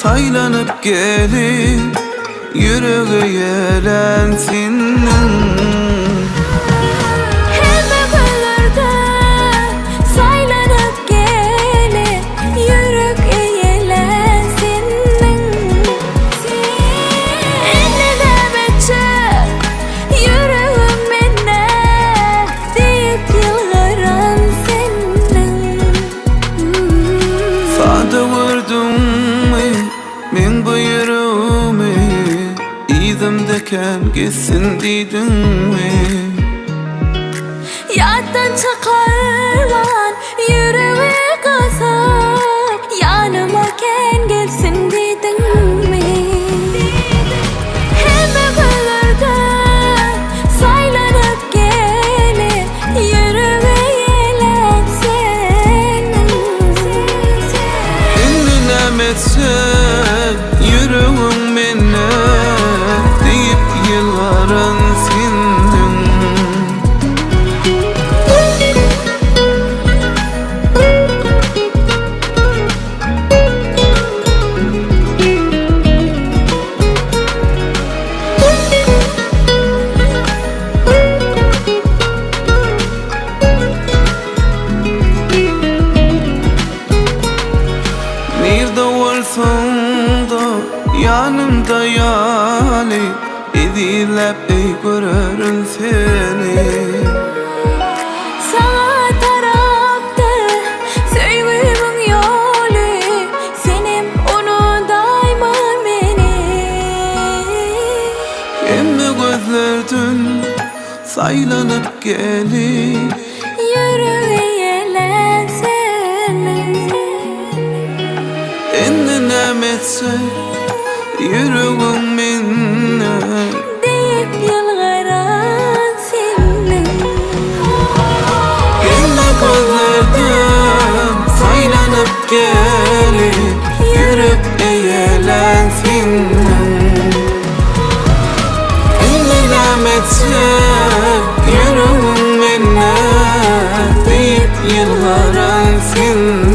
saylanıp gelip yüreğe yelensin. Men bu yüreğimi İzimdeken gitsin deydin mi? Yaddan çıkarman yüreği kazak yanıma ken gelsin deydin mi? Hemme güllerden saylanıp gelip yüreğe yelensin. Ünlem etsen yüreğim menne deyip yılların sindin. Nerede olsan da yanımda yani edilip görürüm seni. Sana tarafta sevgimin yolu senin onu daima beni. Emme gözlerden saylanıp gelip Yüreğe yelensin. Enninem etse yüreğim minne Deyip yılgaran senin. Emme gözlerden saylanıp gelip yürüp eğlensin. Enninem etse yüreğim minne deyip yılgaran senin.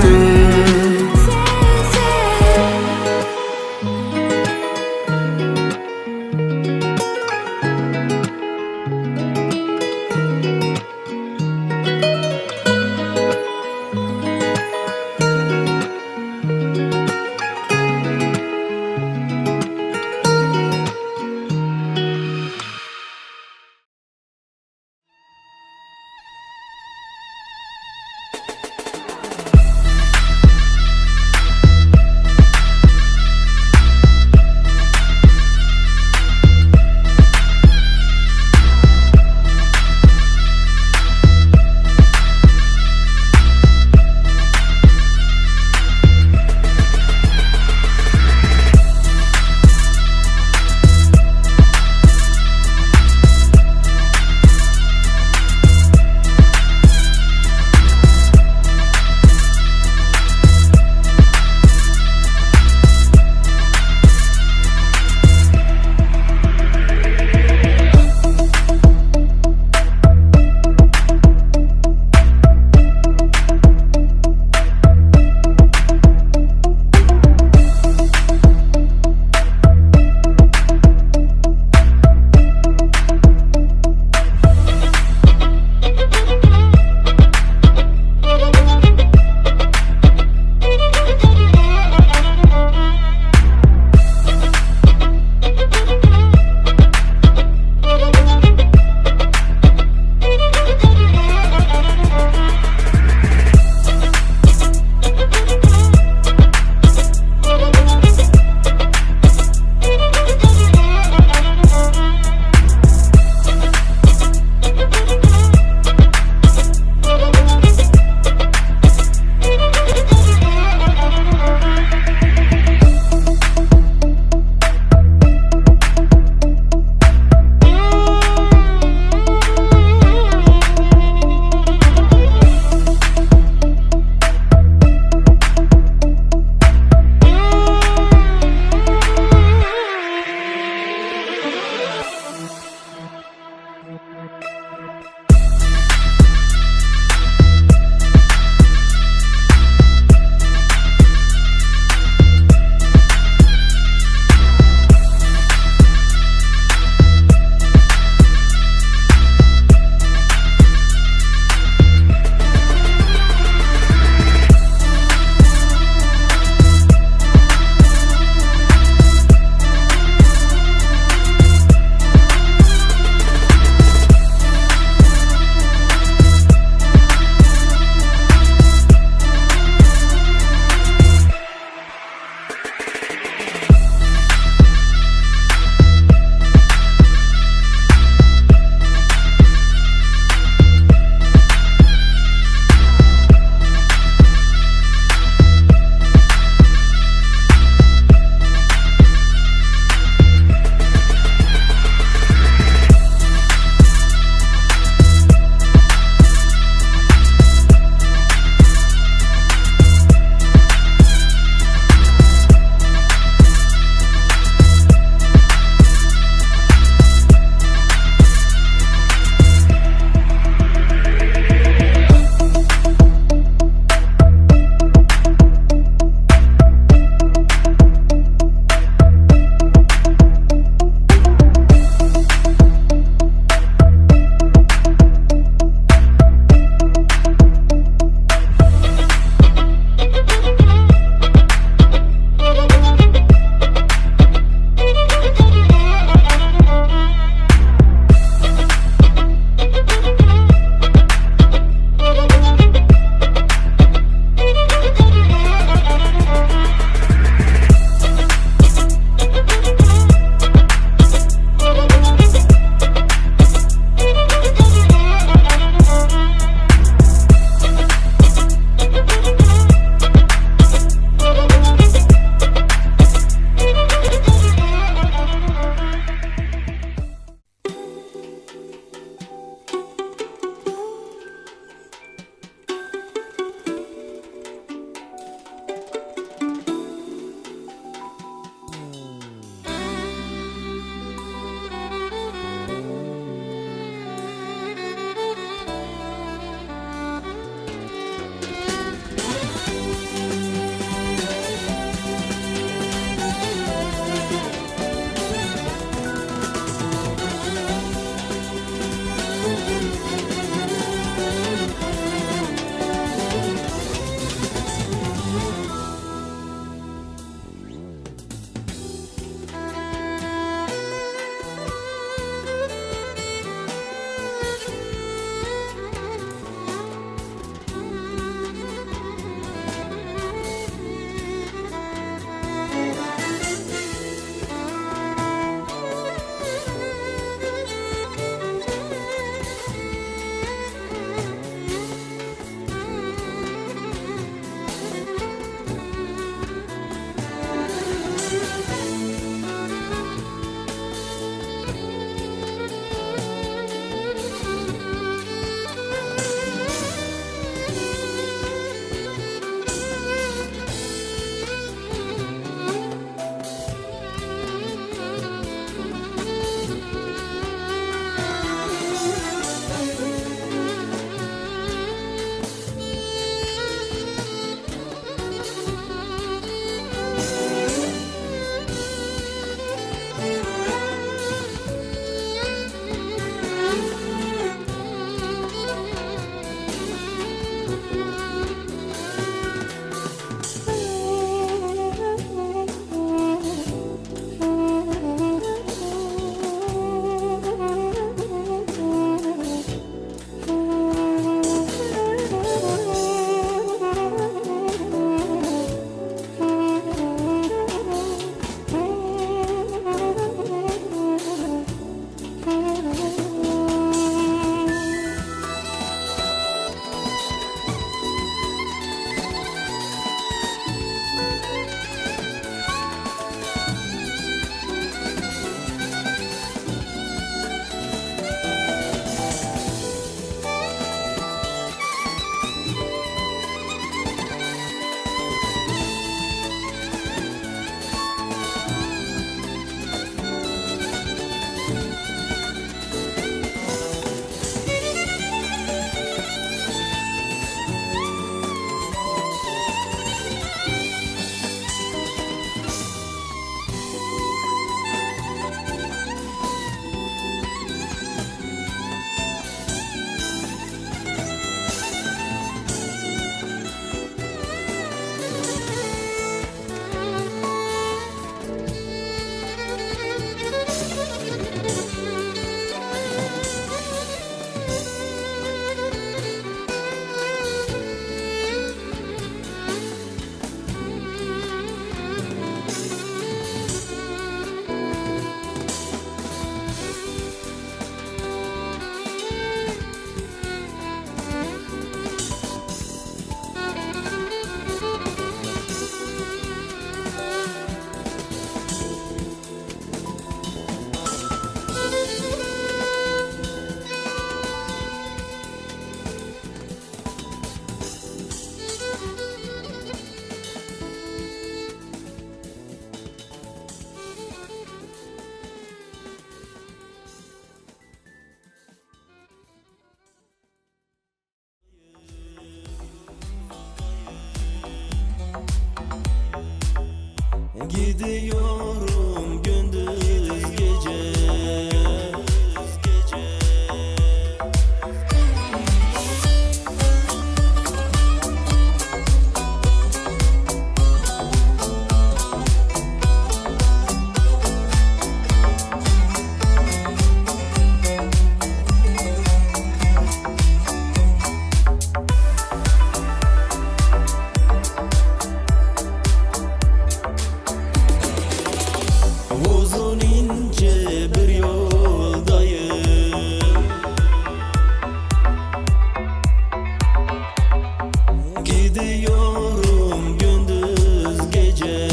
Gidiyorum gündüz gece. Uzun ince bir yoldayım. Gidiyorum gündüz gece.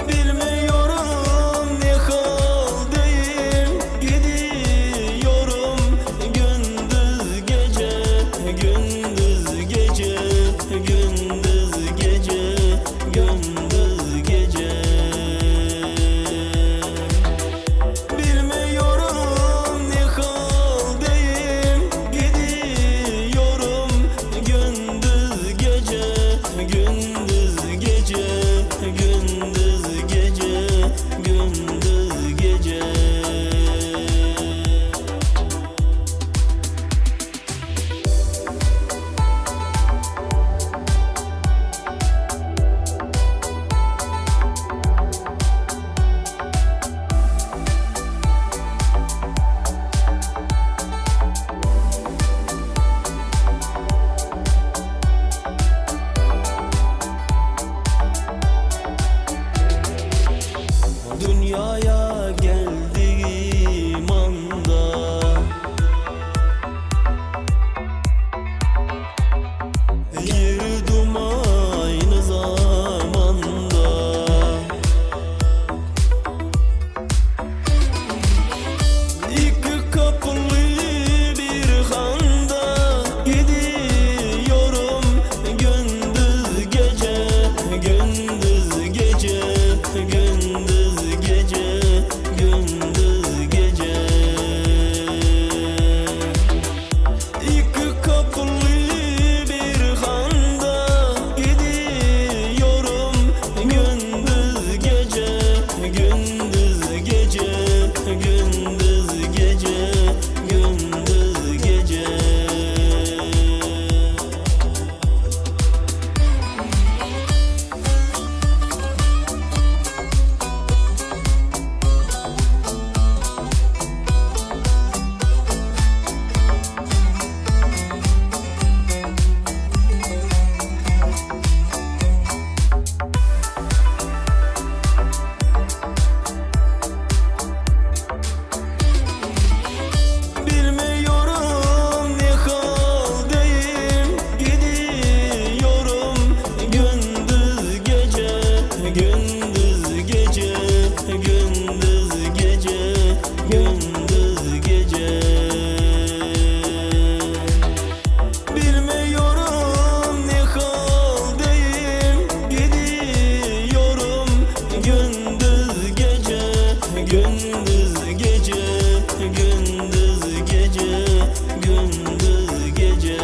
Bilmiyorum ne haldeyim. Gidiyorum gündüz gece. Gündüz gece. Gündüz gece, gündüz gece. Bilmiyorum ne haldeyim. Gidiyorum gündüz gece, gündüz gece, gündüz gece, gündüz gece. Dünyaya geldiğim anda girdim aynı zamanda. İki kapılı bir handa gidiyorum gündüz gece, gündüz gece, gündüz gece, gündüz gece. İki kapılı bir handa gidiyorum gündüz gece, gündüz gece, gündüz gece, gündüz gece. Bilmiyorum ne haldeyim. Gidiyorum gündüz gece, gündüz gece, gündüz gece, gündüz gece. Bilmiyorum ne haldeyim. Gidiyorum gündüz gece, gündüz gece, gündüz gece, gündüz gece.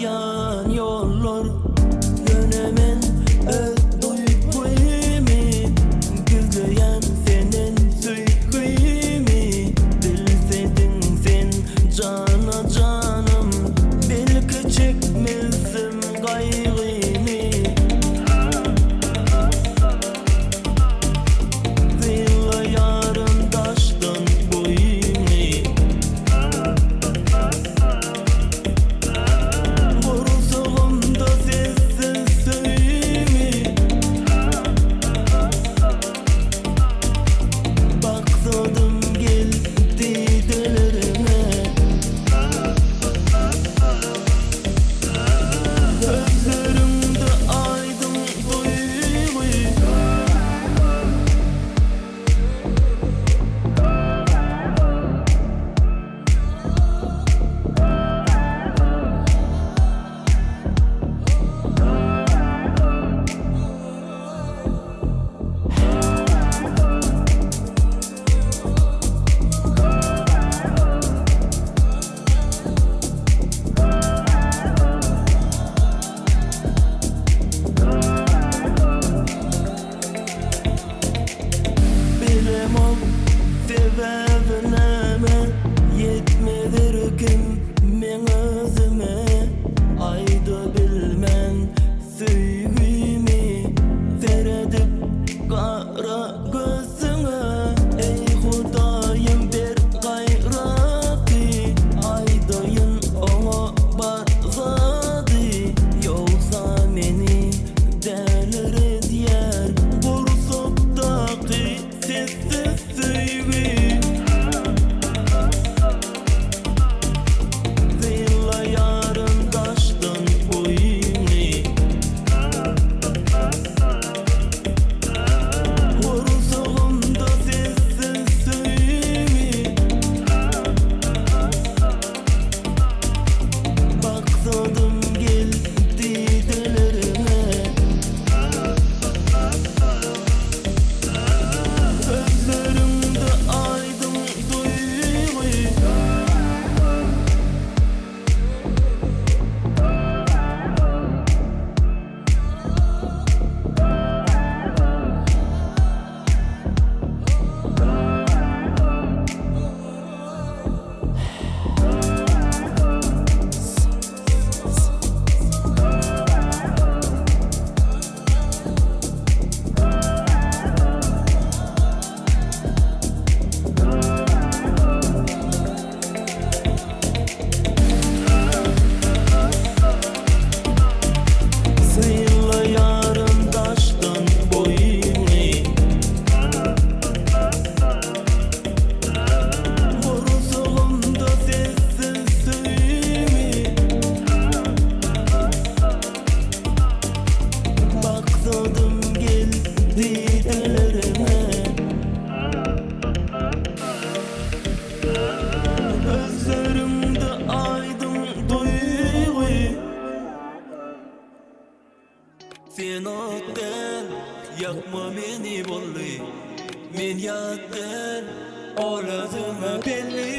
yan yol men ýatdan oladyma belli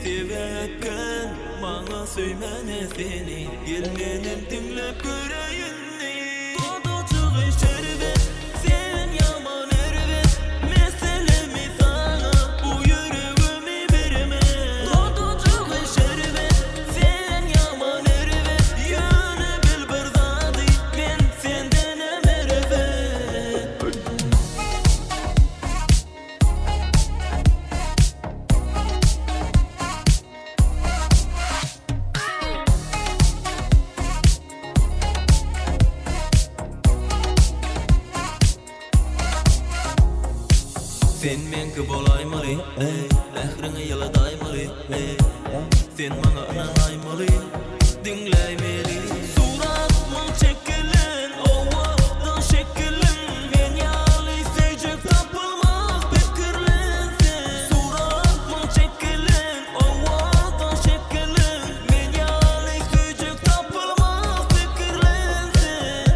sebäpken maňa söýmene seni gelmenem dinläp göreýinni dodoçugy şerbet sen ýaman erbet meselemi sana bu ýüregimi berme dodoçugy şerbet sen ýaman erbet ýöne bil bir zady men senden erbet sen menki bolaýmaly, ähriňe ýyladaymaly, sen maňa ynanaýmaly, dinläýmeli. Suratmyň çekilen, owadan şekilin, men ýaly sejek tapylmaz pikirlensen. Suratmyň çekilen, owadan şekilin, men ýaly sejek tapylmaz pikirlensen.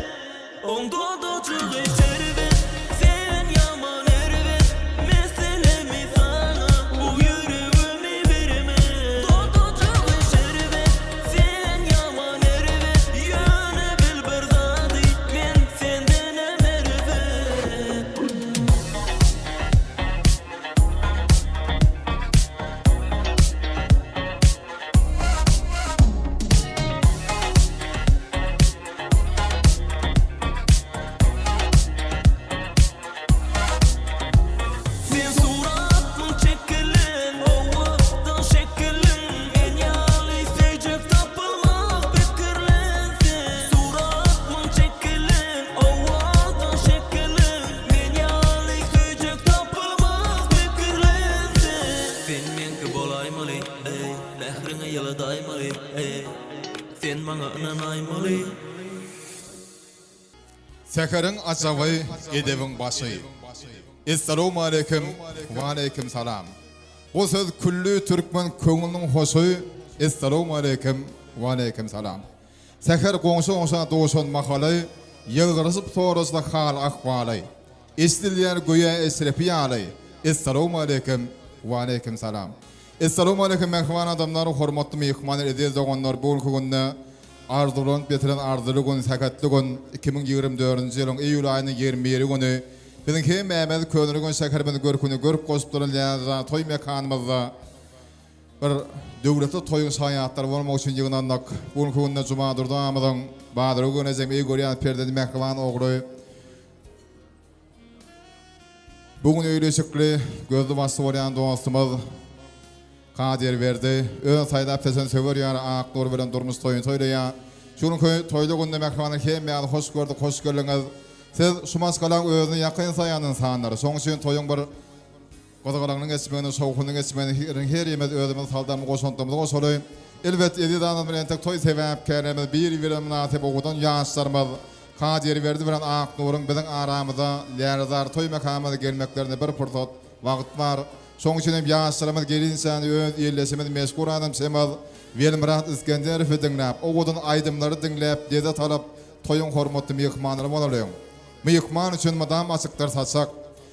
Oňda doçugy şerbet, sen ýaman erbet, meselemi sana bu ýüregimi berme. Dodoçugy şerbet, sen ýaman erbet, ýöne bil bir zady men senden erbet. Sen suratmyň çekilen, owadan şekilin, men ýaly sejek tapylmaz pikirlensen. Suratmyň çekilen, owadan şekilin, men ýaly sejek tapylmaz pikirlensen. Sen menki bolaýmaly, ähriňe ýyladaymaly, sen maňa ynanaýmaly. Sekerin açavy edebiň başy. Assalamu aleykum we aleykum salam. Bu söz küllü türkmen köňüniň hoşy. Assalamu aleykum we aleykum salam. Seker goňşy doşan mahaly ýygrysyp sorasda hal ahwaly. Estilýär goýa esrepi ýaly. Assalamu aleykum we aleykum salam. Assalamu aleykum mehman adamlar, hormatly mehmanlar, edil doganlar, bu günde arzulan betiren arzuly gün, sakatly gün 2024-nji ýylyň iýul aýynyň 21 güni biziň hem Mehmet Könürü gün şäherimizi görküni görüp goşup duran ýa-da toý mekanymyzda bir döwletde toýun saýatlar bolmak üçin ýygnanak. Bu günde juma durdamyzyň Badry güne jemi görýän perdedi mehman ogry. Bugün öýleşikli gözli basty bolýan dostumyz Kadir berdi. Ön saýdap tesen söwer ýa aktor bilen durmuş toýun toýlaýar. Şunuň toýda günde mehmanyň hem ýa-da hoş gördük, hoş geldiňiz. Siz şumas kalan özüni ýakyn saýanyň sanlary. Soň üçin toýuň bir gozagalagynyň geçmegini, şowkunyň geçmegini her ýeme özümiz saldamy goşantymyzy goşaly. Elbet edidan bilen tek toý sebäpkärimiz bir bilen münasip ogudan ýaşlarymyz Kadir berdi bilen aktoryň biziň aramyzda ýarzar toý mekanymyza gelmeklerine bir pursat wagt bar. Soň üçin hem ýaşlarymyz gelinsen öz ýerleşimiz meşgul adam semaz Welmurat İskenderov dinläp, ogudan aýdymlary dinläp, dede talap toýuň hormatly mehmanlary bolarlar. Mehman üçin madam açyklar satsak,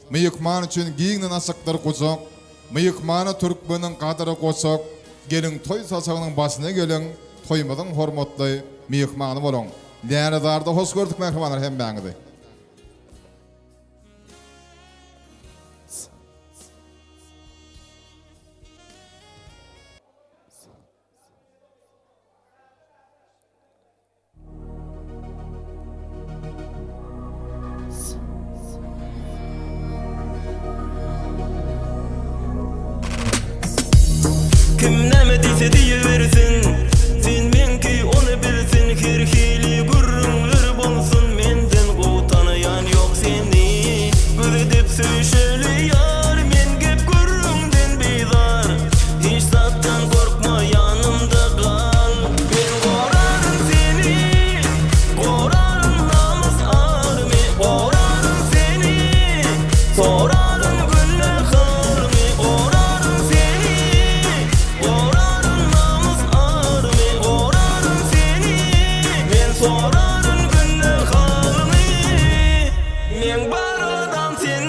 mehman üçin giňden açyklar goçak, mehmana türkmeniň gadyry goçak, gelin toý satsagynyň başyna gelin, toýmyzyň hormatly mehmany bolaň. Däredarda hoş gördük mehmanlar hem baňyzy. Kim näme diýse diýebersin, sen menki onu bilsin, her hili gurrunlar bolsun, menden gowtanaýan ýok seni. Göz edip söýşeli ýar, men gep gurrundan beýdar. Hiç zatdan korkma, ýanymda kal. Men gorarym seni, gorarym namus army, gorarym seni, sorarym güller halmy, gorarym seni, gorarym namus army, gorarym seni, men sorarym güller halmy. Men bar adam sen,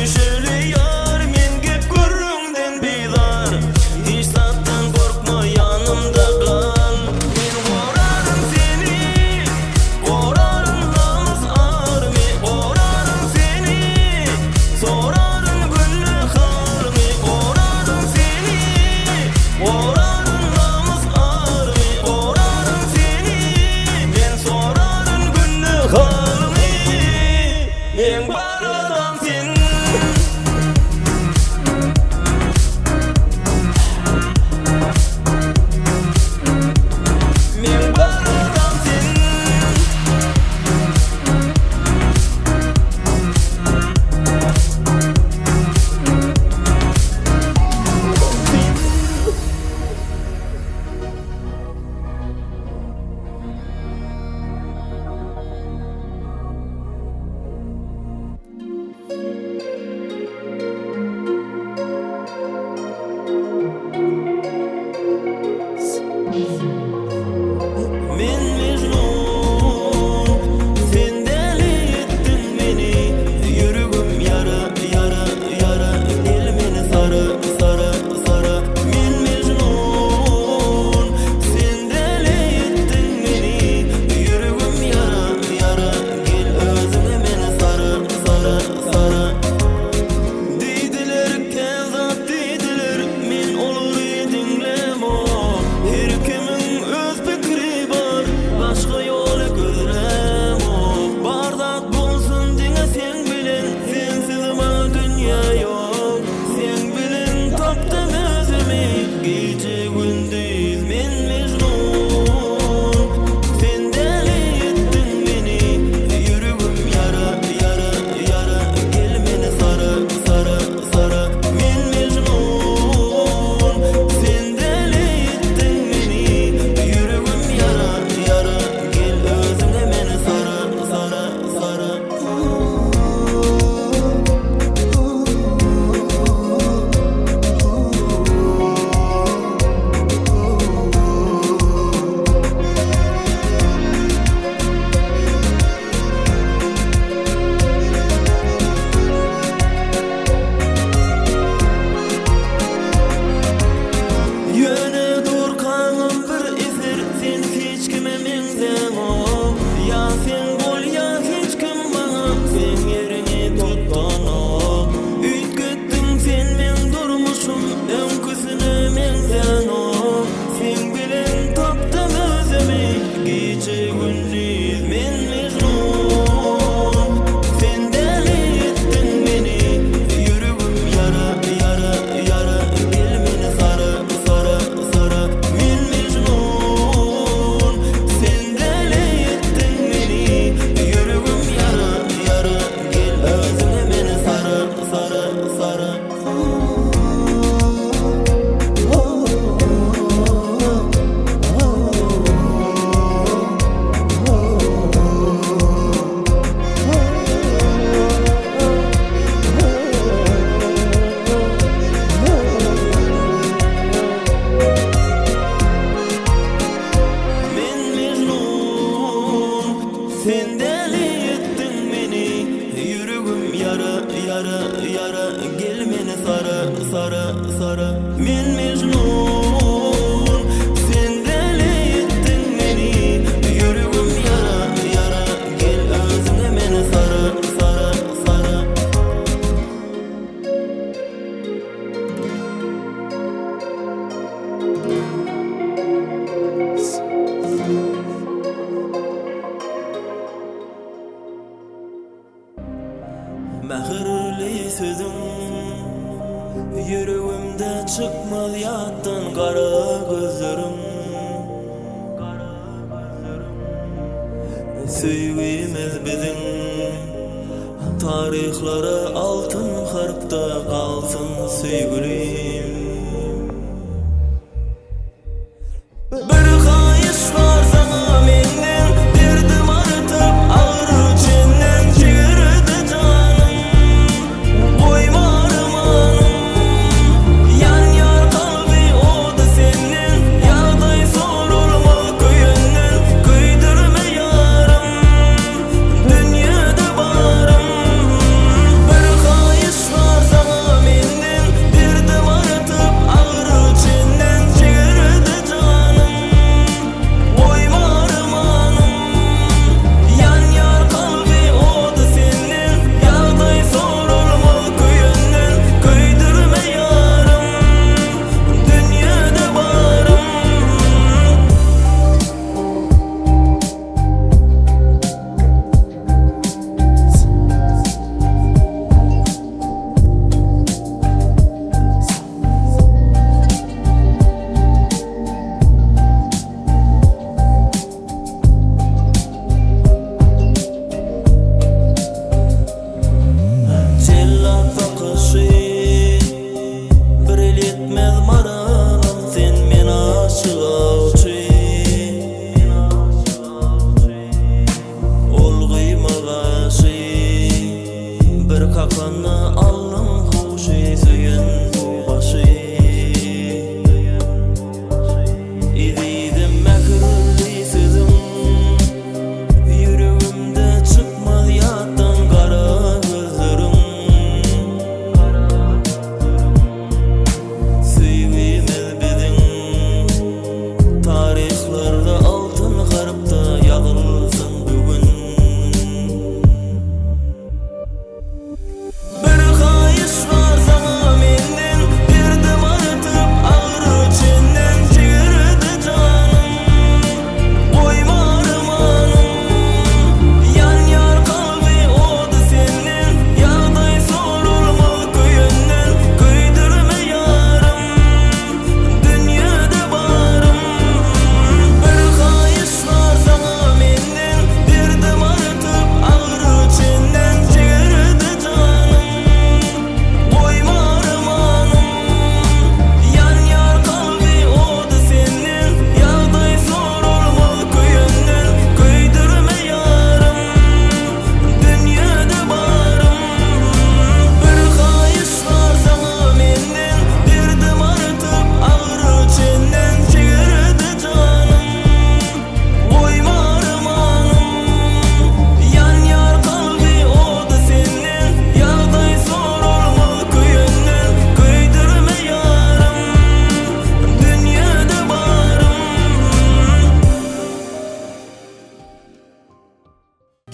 düşeli yar men gep görrüňden bizar hiç zatdan korkma yanımda kal men gorarım seni gorarım namaz army gorarım seni sorarım günni harmy gorarım seni gorarım namaz army gorarım seni men sorarım günni harmy men baradan sen men baradan sen Men mecnun sen deli ettin beni yüreğim yara yara yara el meni sarı sarı sarı men mecnun sen deli ettin beni yüreğim yara yara gel özüne meni sarı sarı sarı Didiler kezat didiler men olur edinlemo her kimin öz fikri bar başka yola gözlemo bardak bolsun diňe sen bilen sensiz bana dünya yok sen bilen tapdym özümi gece gündüz men mecnun sen deli ettin beni yüreğim yara yara yara gel meni sarı sarı sarı men mecnun sen deli ettin beni yüreğim yara yara gel özüne meni sarı sarı sarı Yöne dur kanım bir eser sen hiç kime menzemo ya sen bol ya hiç kim bana sen yerini tuttanok ütgöttün sen men durmuşum önküsüne menzenok sen bilen tapdym özümi gece gündüz men mecnun sen deli ettin beni yüreğim yara yara yara gel meni sarı sarı sarı men mecnun sen deli ettin beni yüreğim yara yara gel özüne meni sarı sarı sarı Men mecnun sen deli ettin beni yüreğim yara yara yara gel meni sarı sarı sarı men mecnun sen deli ettin beni yüreğim yara yara gel özüne meni sarı sarı sarı Mehirli sözüm yüreğimde çıkmaz yattan kara gözlerim Söýgimiz bizim tarihlara altın harpta kalsın söýgülim Bir kayış var sana menden derdim artık ağrı çenden çığırdı canım koymarım anım yan yar kalbi oldu senden yağday sorulmaz köyünden kıydırma yarım dünyada barım bir kayış var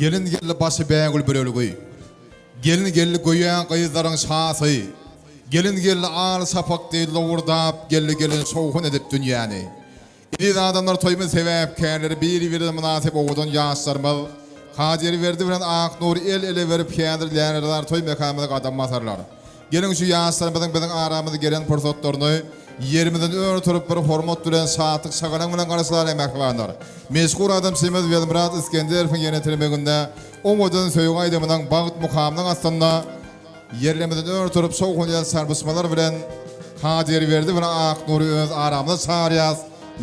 Gelin gelli başı beğül bölülgüy. Gelin gelli goyan kıyızların şahsı. Gelin gelli ağır sapak değil loğurdap, gelin soğukun edip dünyani. İliz adamlar toymun sebepkärleri bir münasip oğudun yaşlarımız. Haceri verdi bilen ak nur el ele verip kendirlerler toy mekanında adam masarlar. Gelin şu yaşlarımızın bizim aramızda gelen fırsatlarını yerimizden örtürüp bir hormat bilen saatlik şagalan bilen karşılar emekliler. Meşgul adam Semiz Velmurat İskender'in yönetilmeginde umudun söyüğü aydımından bağıt mukamının aslında yerlerimizden örtürüp soğuk olan sarbısmalar bilen Haceri verdi bilen ak nuru öz aramızda çağırıyaz.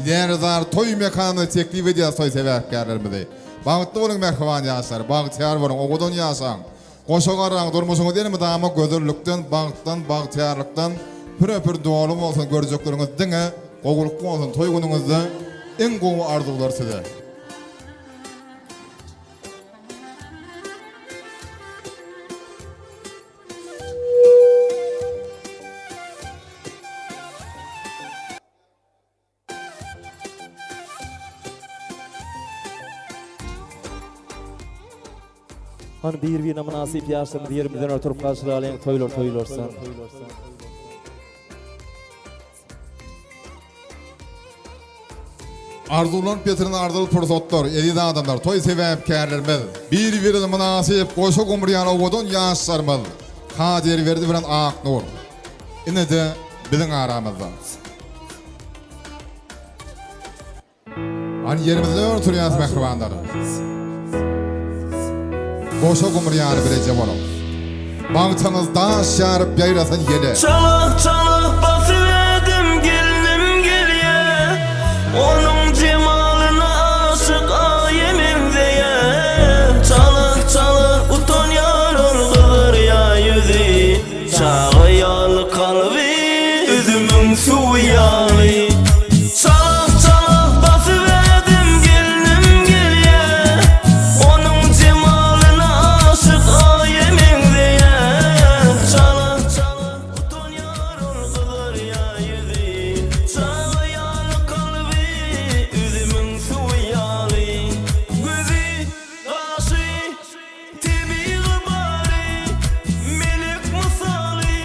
Lerzar toy mekanını teklif ediyaz toy sebepkärlerimizi. Bağıtlı olun mehriban yaşlar, bağıtıyar olun, oğudun yaşan. Koşuğarran durmuşunu değil mi dama gözürlükten, bağıtıyarlıktan, pür doğalım olsun görecekleriniz dine, oğuluklu olsun toy gününüzde en goğu arzular size. Han bir münasip yaşlarımız yerimizden oturup karşılayan toylarsan. Arzulan Petr'in ardılı fırsatlar, elide adamlar, toy sebepkärlerimiz, bir münasip koşu kumriyan oğudun yaşlarımız, Haceri verdi bilen ak nur. Ine de bizim aramızda. Hani yerimizde örtürüyaz mehribanlar. Koşu kumriyanı bilece olun. Bağıtınız daş yarıp yayrasın yele. Çalık çalık basıverdim gelinim geliye. Onun cemalına aşık ayemin diye. Çalık çalık uton yarın kıvır ya yüzü. Çağı yağlı kalbi üzümün suyu yağlı. Çalık çalık basıverdim gelinim geliye. Onun cemalına aşık ayemin diye. Çalık çalık uton yarın kıvır ya yüzü. Çağı yağlı kalbi üzümün suyu yağlı. Gözü kaşı tebi gıbari melek misali.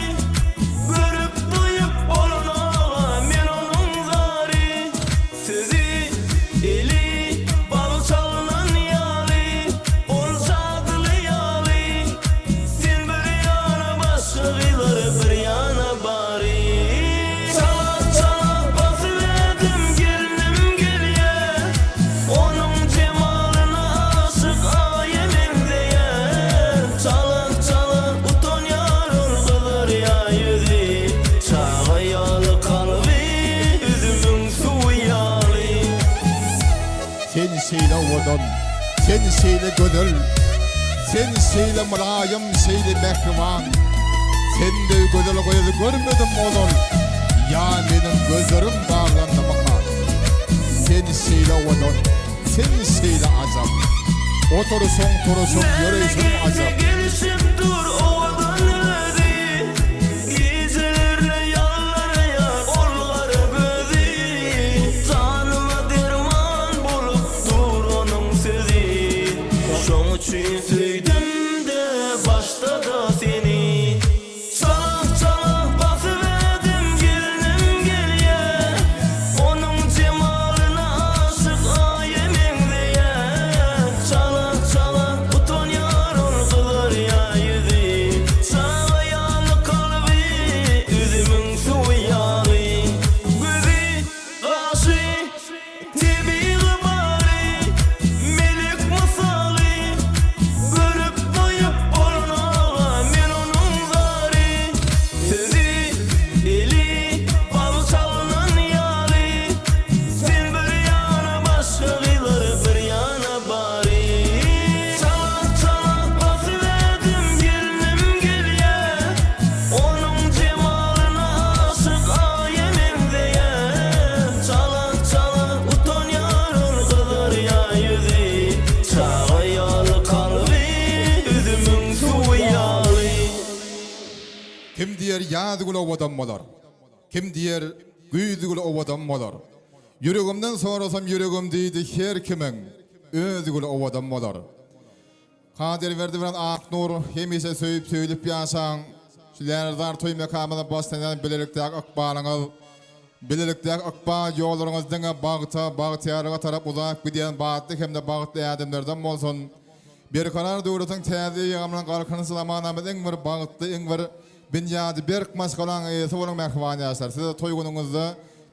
Görüp duyup olana men onun zari. Sözü eli bal çalınan yali. Olsadılı yali. Sen bir yana başkıları bir yana bari. Çalak çalak basıverdim gelinim geliye. Onun cemalına aşık ayemin diye. Çalak çalak uton yarın kıvır ya yüzü. Çağı yağlı kalbi üzümün suyu yağlı. Sen şeyle oğudun, sen şeyle gönül, sen şeyle mülayim, şeyle mehriban. Sen de güzel koyuzu görmedim oğlum. Ya benim gözlerim bağlandı bana. Sen şeyle oğudun, sen şeyle azam. Oturuşun, yürüyüşün azam. Gelişip dur ovadan özi. Gecelerle yallara yar olları gözü. Canıma derman bulup dur onun sözü. Şoň üçin söýdüm de başta da seni. Çalak çalak basıverdim gelinim geliye. Onun cemalına aşık ayemin diye. Çalak çalak uton yarın kıvır ya yüzü. Çağı yağlı kalbi üzümün suyu yağlı. Gözü kaşı tebi gıbari melek misali. Görüp duyup olana men onun zari. Sözü eli bal çalınan yali. Sen bir yana başkıları bir yana bari. Çalak çalak basıverdim gelinim geliye. Onun cemalına aşık ayemin diye. Çalak çalak uton yarın kıvır ya yüzü. Çağı yağlı kalbi üzümün suyu yağlı. Kim diyer yadıgül ovadan olar. Kim diyer güydügül ovadan olar. Yüreğimden sorasam yüreğim deydi her kimin özgül ovadan olar. Kadir verdi bilen Aknur hemişe söyüp söylüp yaşan şulardan toy mekamına başlayan bilelikdäki akbalanyňyz bilelikdäki akbal ýollarynızdan bagtyarga tarap uzak giden bagtly hemde bagtly adamlardan bolsun. Bir karar döwletiň täze ýamlan galkyny zamanamyz iň bir bagtly iň bir binýady berk maskalan ýa-da bolan mehman ýaşar. Siz toy günüňizde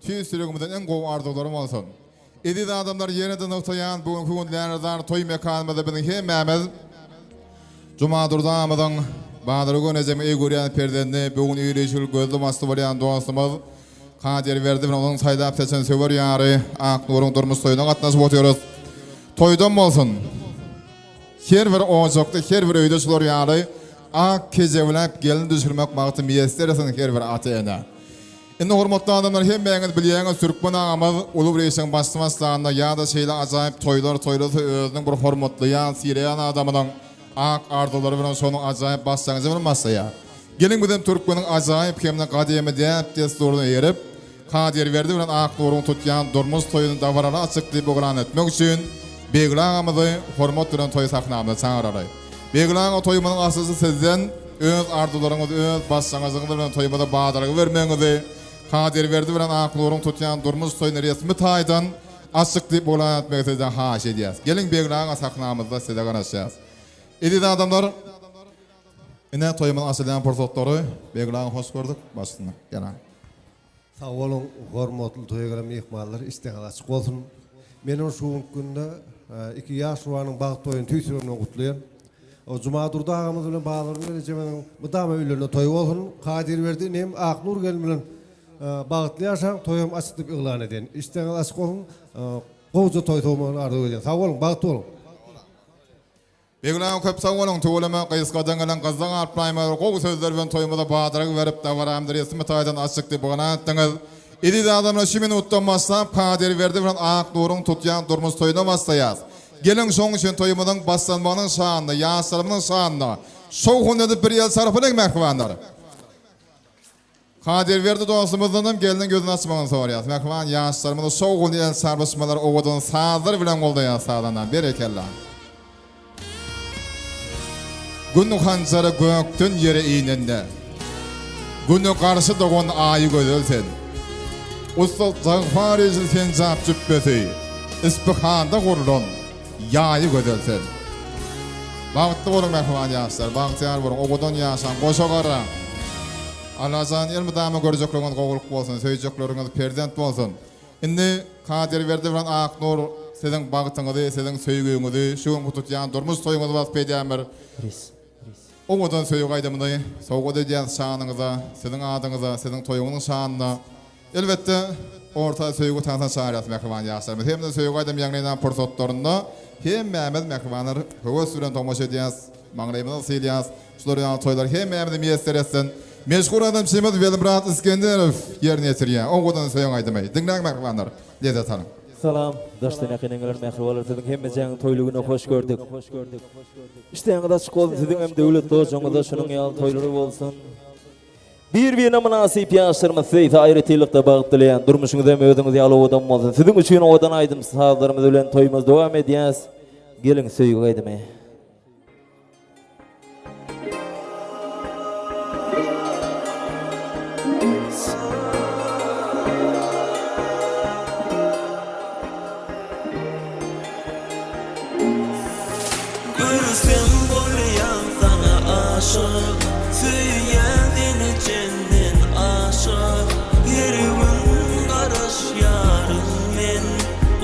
tüý sürügimizden iň gowy arzularym bolsun. Ediz adamlar ýene-de noktaýan bugunky günlerden toy mekanymyzda biziň hemmämiz Cuma durdamyzyň Badyrgy Necemi Eguryan perdenni bugün ýüreşil gözli masty bolýan dostumyz Kadir berdi bilen onuň saýdap seçen söwer ýary Aknuryň durmuş toýuna gatnaşyp oturýarys. Toýdan bolsun. Her bir ojokda, her bir öýde şular ýary ak kejebilip gelin düşürmek magty miýesteresin her bir ata-ene. Indi hormatly adamlar hemmeňiz bilýäňiz Türkmen agamyz Ulu Reýsiň başlamaslarynda ýa-da şeýle ajaýyp toýlar özüniň bir hormatly ýa siryan adamynyň ak ardylary bilen şonu ajaýyp bassaňyz bilmezse ýa. Gelin bizim Türkmeniň ajaýyp hemde gademy diýip desturuna ýerip Kadir berdi bilen Aknuryň tutýan durmuş toýuny dawarara açyklyk bolan etmek üçin Beglan agamyzy hormat bilen toý sahnamyza çağırary. Beglan toýumynyň asasy sizden öz ardylaryňyz, öz bassaňyzyň bilen toýmada badarlyk bermeňizi Kadir berdi bilen Aknuryň tutýan durmuş toýuny resmi taýdan açyklyk bolan etmek sizden haş edýäs. Gelin Beglan sahnamyzda size garaşýas. Ediz adamlar ine toýumyň asylyan portretlary Beglan hoş gördük başlyna. Ýana. Sağ olun, hormatly toýgram mehmanlar, isteňiz açyk bolsun. Menin şu günde 2 ýaş owanyň bag toýuny tüýsüründen gutlaýan. O Cuma durda agamyz bilen baglaryň Necemiň mydama öýlerine toý bolsun. Kadir berdi, nem Aknur gelin bilen bagtly ýaşaň toýum açyp eglan eden. Isteňiz açyk bolsun. Gowja toý toýmagyny ardy edýän. Sağ olun, bagtly bolun. Beglan köp sağ olun, töweleme gysgadan gelen gazdan artmaýma, gowy sözler bilen toýmada badarlyk berip dawaramdy resmi taýdan açykdy bolan atdyňyz. Ediz adamlar şu minutdan başlap Kadir berdi bilen Aknuryň tutýan durmuş toýuna başlaýas. Gelin şoň üçin toýumyň başlanmagynyň şanynda, ýaşlarymyň şanynda şow hundy bir ýyl sarapynyň mehmanlary. Kadir berdi dostumyzdan gelin gözüni açmagyny sorýas. Mehman ýaşlarymyň şow hundy ýyl sarapmalar owadan sazyr bilen goldaýan sağlanan berekellah. Günü hançary gökden ýere iňende. Günü garşy dogan aýy gözelsen. Usta Zagfar sen zap cübbesi. İspihanda gurulun. Ýaýy gözelsen. Bagtly bolun mehman ýaşlar, bagtyar bolun, owadan ýaşan, goşagara. Alazan elmydama görjeklerini gowulup bolsun, söýjekleriniz prezident bolsun. Indi Kadir berdi bilen Aknur siziň bagtyňyzy, siziň söýgüňizi, şu tutýan durmuş toýuňyzy basp edýändir. Owadan söýgü aýdymyny, sowgat edýän şanyňyza, siziň adyňyza, siziň toýuňyň şanyna elbetde orta söýgü tansa çağırýas mehman ýaşlar. Hem de söýgü aýdym ýagnydan pursatlarynda hemmämiz mehmanlar höwes bilen tomaşa edýäs, maňraýymyzy silýäs. Şular ýa toýlar hemmämiz miýesteresin. Meşhur adam Şemat Velibrat İskenderov ýerine ýetirýär. Owadan söýgü aýdymy. Dinläň mehmanlar. Lezet alın. Salam, dostlar, näkiňler mehruwalar siziň hemmejaň toýlugyna hoş gördük. Isteňiz açyk bolsun, siziň hem döwlet dojaňyzda şunyň ýaly toýlary bolsun. Bir münasip ýaşlarymyz sizi aýrytylykda bagtlaýan durmuşyňyz hem özüňiz ýaly owadan bolsun. Siziň üçin owadan aýdym, sazlarymyz bilen toýmaz dowam edýäs. Gelin söýgü aýdymy. Görsem bolýan sana aşyk, süýýändin içinden aşyk. Her gün garaş ýarym men,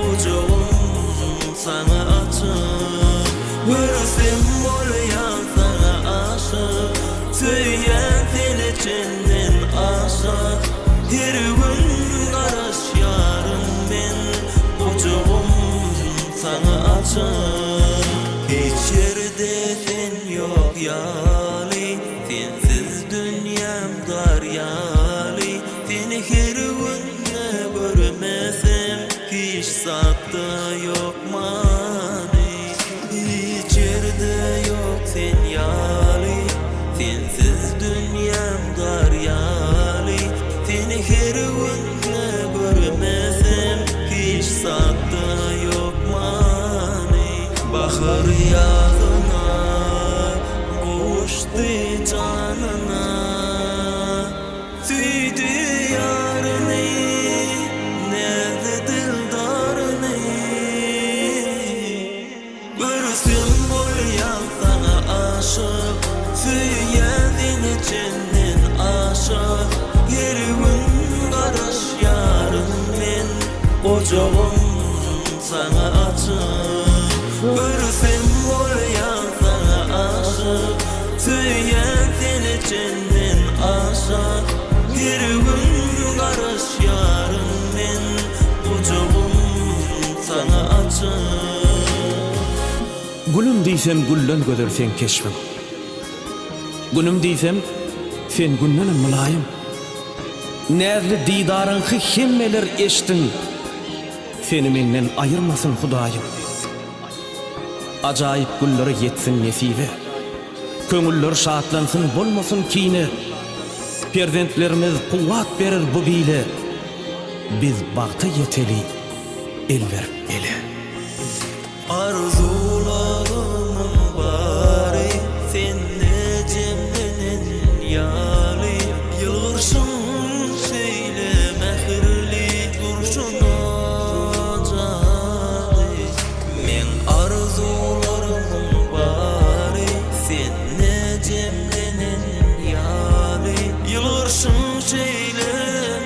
ujagym sana açyk. Görsem bolýan sana aşyk, süýýändin içinden aşyk. Her gün garaş ýarym men, ujagym sana açyk. İçeride sen yok ýaly, sensiz dünyam dar ýaly. Seni her günde görmesem, hiç sakta yok mani. İçeride yok sen ýaly, sensiz dünyam dar ýaly. Seni her günde görmesem, hiç sakta yok mani. Bahar ýazyna Ocağım sana açık Görsem olayan sana aşık Tüyen seni içinden aşık Bir gün karış yarın men Ocağım sana açık Gülüm diysem güllen gödersen keşfim. Gülüm diysem sen güllenim mülayim. Näzli didarın himmeler eştin. Seni menden ayırmasın Hudaýym. Ajaýyp güllere yetsin nesibe. Köňüller şatlansın bolmasın kine. Perzentlerimiz kuwwat berer bu bile. Biz bagta yeteli el verip ele. Arzularımın bari Senne cemlenen yali Yılgırsın şeyle mehirli Durşuna cadi Men arzularımın bari Senne cemlenen yali Yılgırsın şeyle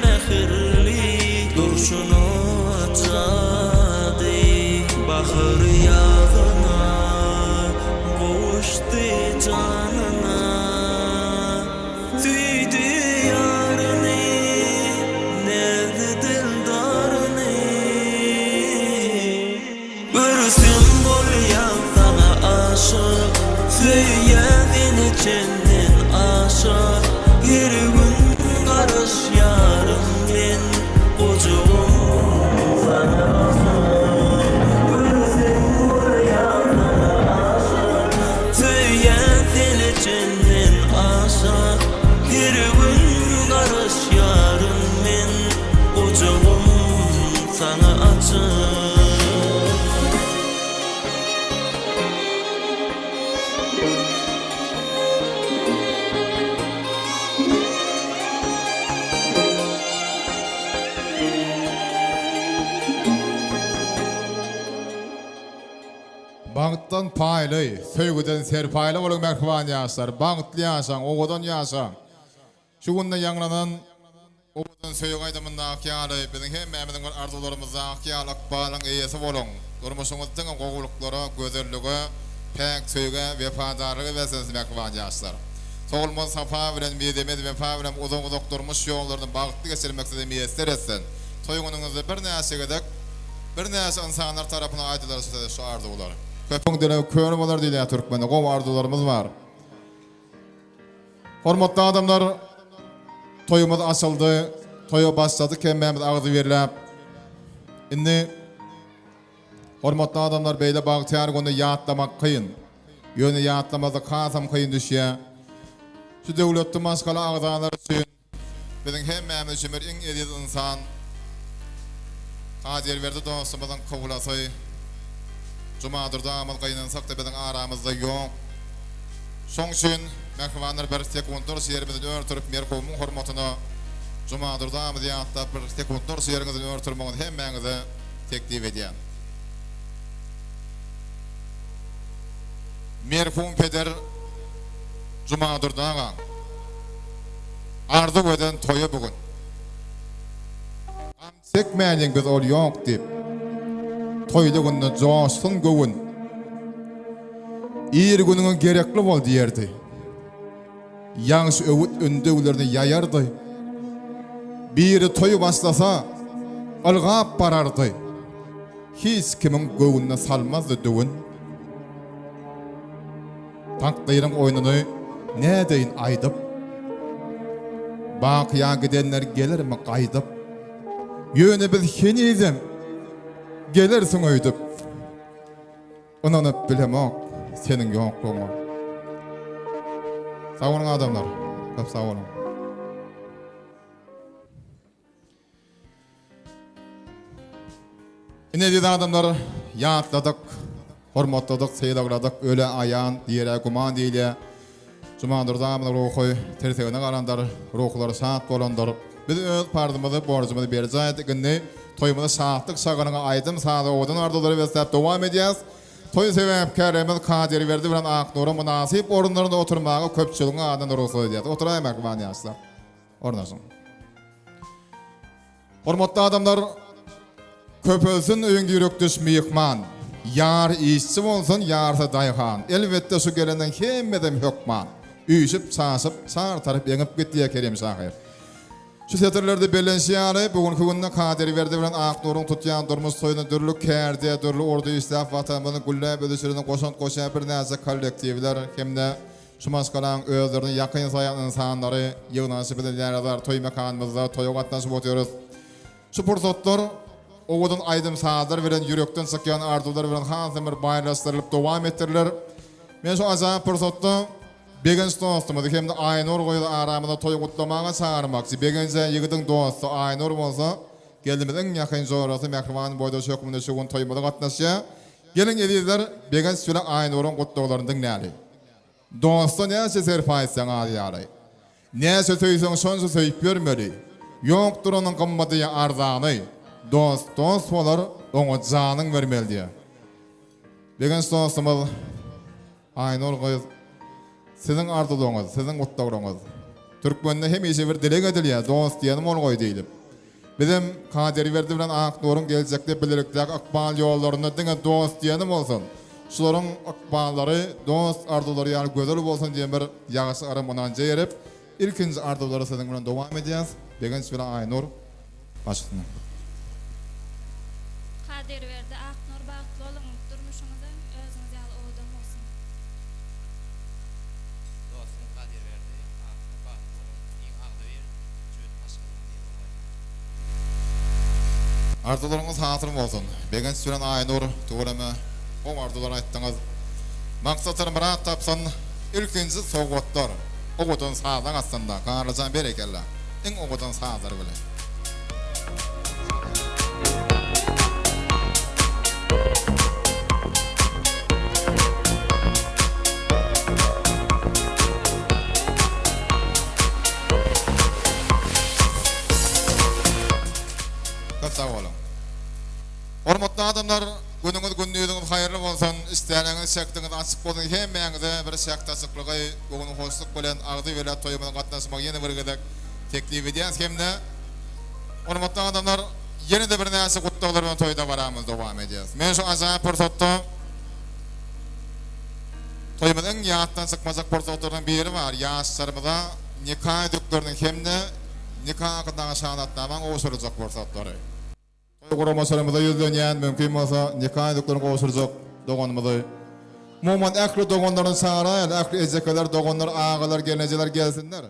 mehirli Durşuna cadi Bahar yağına Koştu canına Tüydü yarını Nerede dildarını Görsün olayan sana aşık Söyledin içinden aşık Bir gün karış yarın ben Ocağım sana aşık Cennet aşağı Bir gün karış yarın men Ocağım sana açık Bağıttan paylı, söygüden serpaylı olan merhaban yaşlar. Bağıtlı yaşan, oğudan yaşan. Şu günde yanlanan oğudan söygü aydamında akyalı, bizim hem memnun arzularımızda akyalı akbalın iyisi olun. Durmuşumuzun oğulukları, gözürlüğü, pek söygü, vefadarlığı ve siz merhaban yaşlar. Soğulmaz safa veren midemiz vefa veren uzun doktormuş yollarını bağıtlı geçirmek size miyesler etsin. Soygununuzu bir neyse gidip, bir neyse insanlar tarafına aydılar size şu arzuları. Köpüngdene köönüm olar diýýär Türkmende, gowy arzularymyz bar. Hormatly adamlar, toyumuz açyldy, toya başlady, kemmemiz agzy berilip. Indi hormatly adamlar beýle bagtyar gonda ýatlamak kıyın. Ýöne ýatlamazda kasam kıyın düşýär. Şu döwletde maskala agzanlar üçin biziň hemmemiz üçin bir iň ediz insan hadir berdi dostumyzyň kowulasy. Cumadırda amal kayınansak da bizim aramızda yok. Son için merhabanlar bir sekundlar siyerimizi örtürüp merhumun hormatına Cumadırda amal yatta bir sekundlar siyerimizi örtürmüğün hemmenize teklif ediyen. Merhum peder Cumadırda amal ardı öden toyu bugün. Sekmeyen göz ol yok deyip toyda günde coşsun gövün. İyir gününe gerekli bol diyerdi. Yanlış övüt öndevlerini yayardı. Biri toyu başlasa algap barardı. Hiç kimin gövünne salmazdı dövün. Takdirin oyununu ne deyin aydıp. Bakıya gidenler gelir mi kaydıp. Yöne biz henizem gelirsin öydüp. Onanıp bilemek senin yokluğuna. Sağ olun adamlar. Hep sağ olun. Ne dedi adamlar? Yatladık, hormatladık, seylagladık, öyle ayağın, diğer kuman diyle. Cumandırda amına ruhu, tersegine kalanlar, ruhları saat bolanlar. Biz öz pardımızı, borcumuzu bereceğiz. Günni toyumuzu saatlık sağınına aydım. Sağda oğudun arduları ve sebep devam edeceğiz. Toy sebepkarımız kaderi verdi. Bilen Aknur'un münasip orunlarında oturmağı köpçülüğün adını ruhsu edeceğiz. Oturayım ekman yaşlar. Orunasın. Hormatlı adamlar, Köpölsün öňe ýürek düşmeyikman. Yar işçi bolsun, yarsa dayhan. Elbette şu gelenden hemmeden hökman. Üýşüp, saşyp, sartaryp ýeňip gitdiýär Kerem Şahyr. Şu seterlerde belenşýary bugünkü günde kaderi berdi bilen Aknoruň tutýan durmuş soýuna dürlük kärdi, dürlük ordu islaf watanymyny gullap ödüşürüne goşan bir näze kollektiwler hemde şu maskalan özlerini ýakyn saýan insanlary ýygnanyşyp bilenler toý mekanymyzda toýa gatnaşyp otyrys. Şu pursatlar owadan aýdym saadar bilen ýürekden sykýan arzular bilen hansam bir baýraşdyrylyp dowam etdirilýär. Men şu azap pursatda Begens dostumuz hemde Aynur goýuly aramyda toý gutlamaga çağırmakçy. Begenze ýigidiň dostu Aynur bolsa, geldimiň ýakyn zorasy Mehriban boýda şökmünde şu gün toýmada gatnaşýar. Gelin edizler Begens şule Aynur'un gutlaglaryny dinläli. Dostu näçe serpaýsaň ýaly. Näçe söýseň şonça söýüp bermeli. Ýokdur onuň gymmaty arzany. Dost bolar, oňa janyň bermeli. Begens dostumuz Aynur goýuly sizin arzulyňyz, sizin gutlaglaryňyz. Türkmende hemişe bir dile edilýär, dost diýenim ol goý diýilim. Bizim kaderi berdi bilen Aknoruň geljekde bileriklik akbal ýollaryna diňe dost diýenim bolsun. Şolaryň akballary, dost arzulary ýaly gözel bolsun diýen bir ýaşy aramandan jerip, ilkinji arzulary sizin bilen dowam edýäs. Begens bilen Aynur başladyk. Kader verdi Aknur bagtly bolan durmuşyňyza özüňiz ýaly odam bolsun. Dostum kader verdi. Bak, iň agdy bir jüt başgalaryn diýip Arzularyňyz hatyr bolsun. Begens bilen Aynur tuğrama o arzular aýtdyňyz. Maksatlaryň bir tapsan ilkinji sowgatlar. Ogodan sağdan aslında garajan berekella. Iň ogodan sağdar bilen. Sağ olun. Hormatly adamlar, günüňiz günnüýiňiz haýyrly bolsun, isleýäňiz şekdiňiz açyk bolsun. Hemmeňize bir şekdaşyklygy, bugün hoşluk bilen agdy welat toýumyna gatnaşmak ýene bir gedek teklip edýäs hemde. Hormatly adamlar, ýene de bir näse gutlaglar bilen toýda baramyz, dowam edýäs. Men şu azap pursatda toýumyň ýatdan çykmazak pursatlarynyň biri bar. Ýaşlarymyza nikah edikleriniň hemde nikah hakkında şahadatnaman oşuracak bursatlary. Toy guramaşlarymyza ýüzlenýän mümkin bolsa nikah ediklerini oşuracak doganymyzy. Muhammed ähli doganlaryň saýra, ähli ejekeler, doganlar, agalar, gelnejeler gelsinler.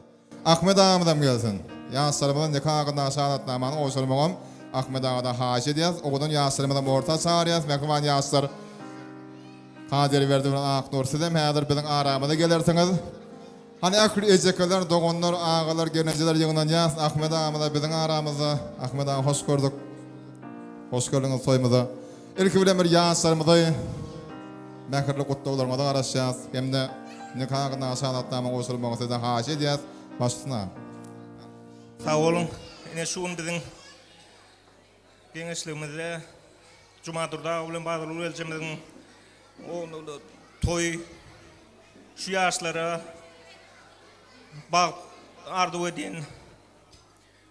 Ahmet ağamdan gelsin. Ýaşlarymyza nikah hakkında şahadatnaman oşurmagam Ahmet ağada haş edýäs. Ogadan ýaşlarymyza orta çağırýas, mehriban ýaşlar. Kaderi berdi bilen Aknur sizem häzir biziň aramyza gelersiňiz. Hani ähli ejekeler, doganlar, agalar, gelnejeler ýygnanýas. Ahmet ağamda biziň aramyzda. Ahmet ağa hoş gördük. Hoş geldiniz toýmyza. Ilki bilen bir ýaşlarymyzy mähirli gutlaglaryňa garaşýas. Hemde nikah hakkında şahadatnama goşulmagy sizden haş edýäs. Başlasyna. Sağ olun. Ine şu gün biziň geňeşligimizde Jumadurda bilen bazı öljemiziň o toy şu ýaşlara bak ardu edin.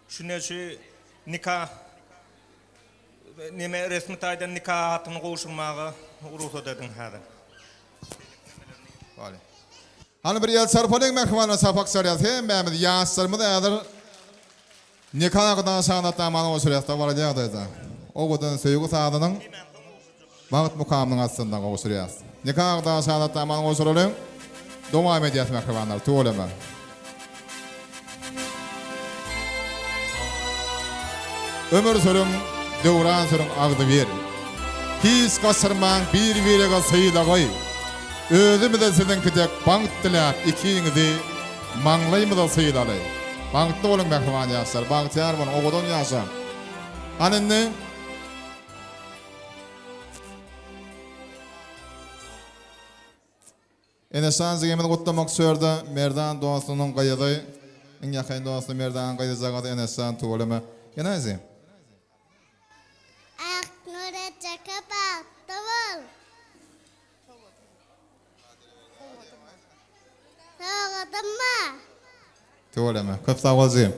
Şuneçi nikah neme resmi taýdan nikah hatyny goşulmagy ruhsat edin häzir. Vale. Hani bir ýel sarpalyň mehmanına sapak sarýas. Hemmämiz ýaşlarymyz häzir nikah hakkında şahadatnamany goşurýas da bar ýagdaýda. Ogadan söýgü saýanyň wagt mukamynyň aslynda goşurýas. Nikah hakkında şahadatnamany goşuralyň. Dowam edýäs mehribanlar, tuğlama. Ömür sürüm, döwran sürüm agdy bir. Hiç gaşyrmaň bir-birige syýlagy. Özümize sizin kidek bank dilap ikiňizi maňlaýmyza syýlaly. Bankda bolan mehriban ýaşlar, bankçylar bolan ogadan ýaşar. Anynny Enesan zigemi gutlamak söýärdi. Merdan dostunyň gaýady. Iň ýakyn dostum Merdan gaýajagat Enesan tuğlama. Ýene-de Aknur'a çaka baktı bol. Soğudun mu? tuğlama. Köp sağ bolsun.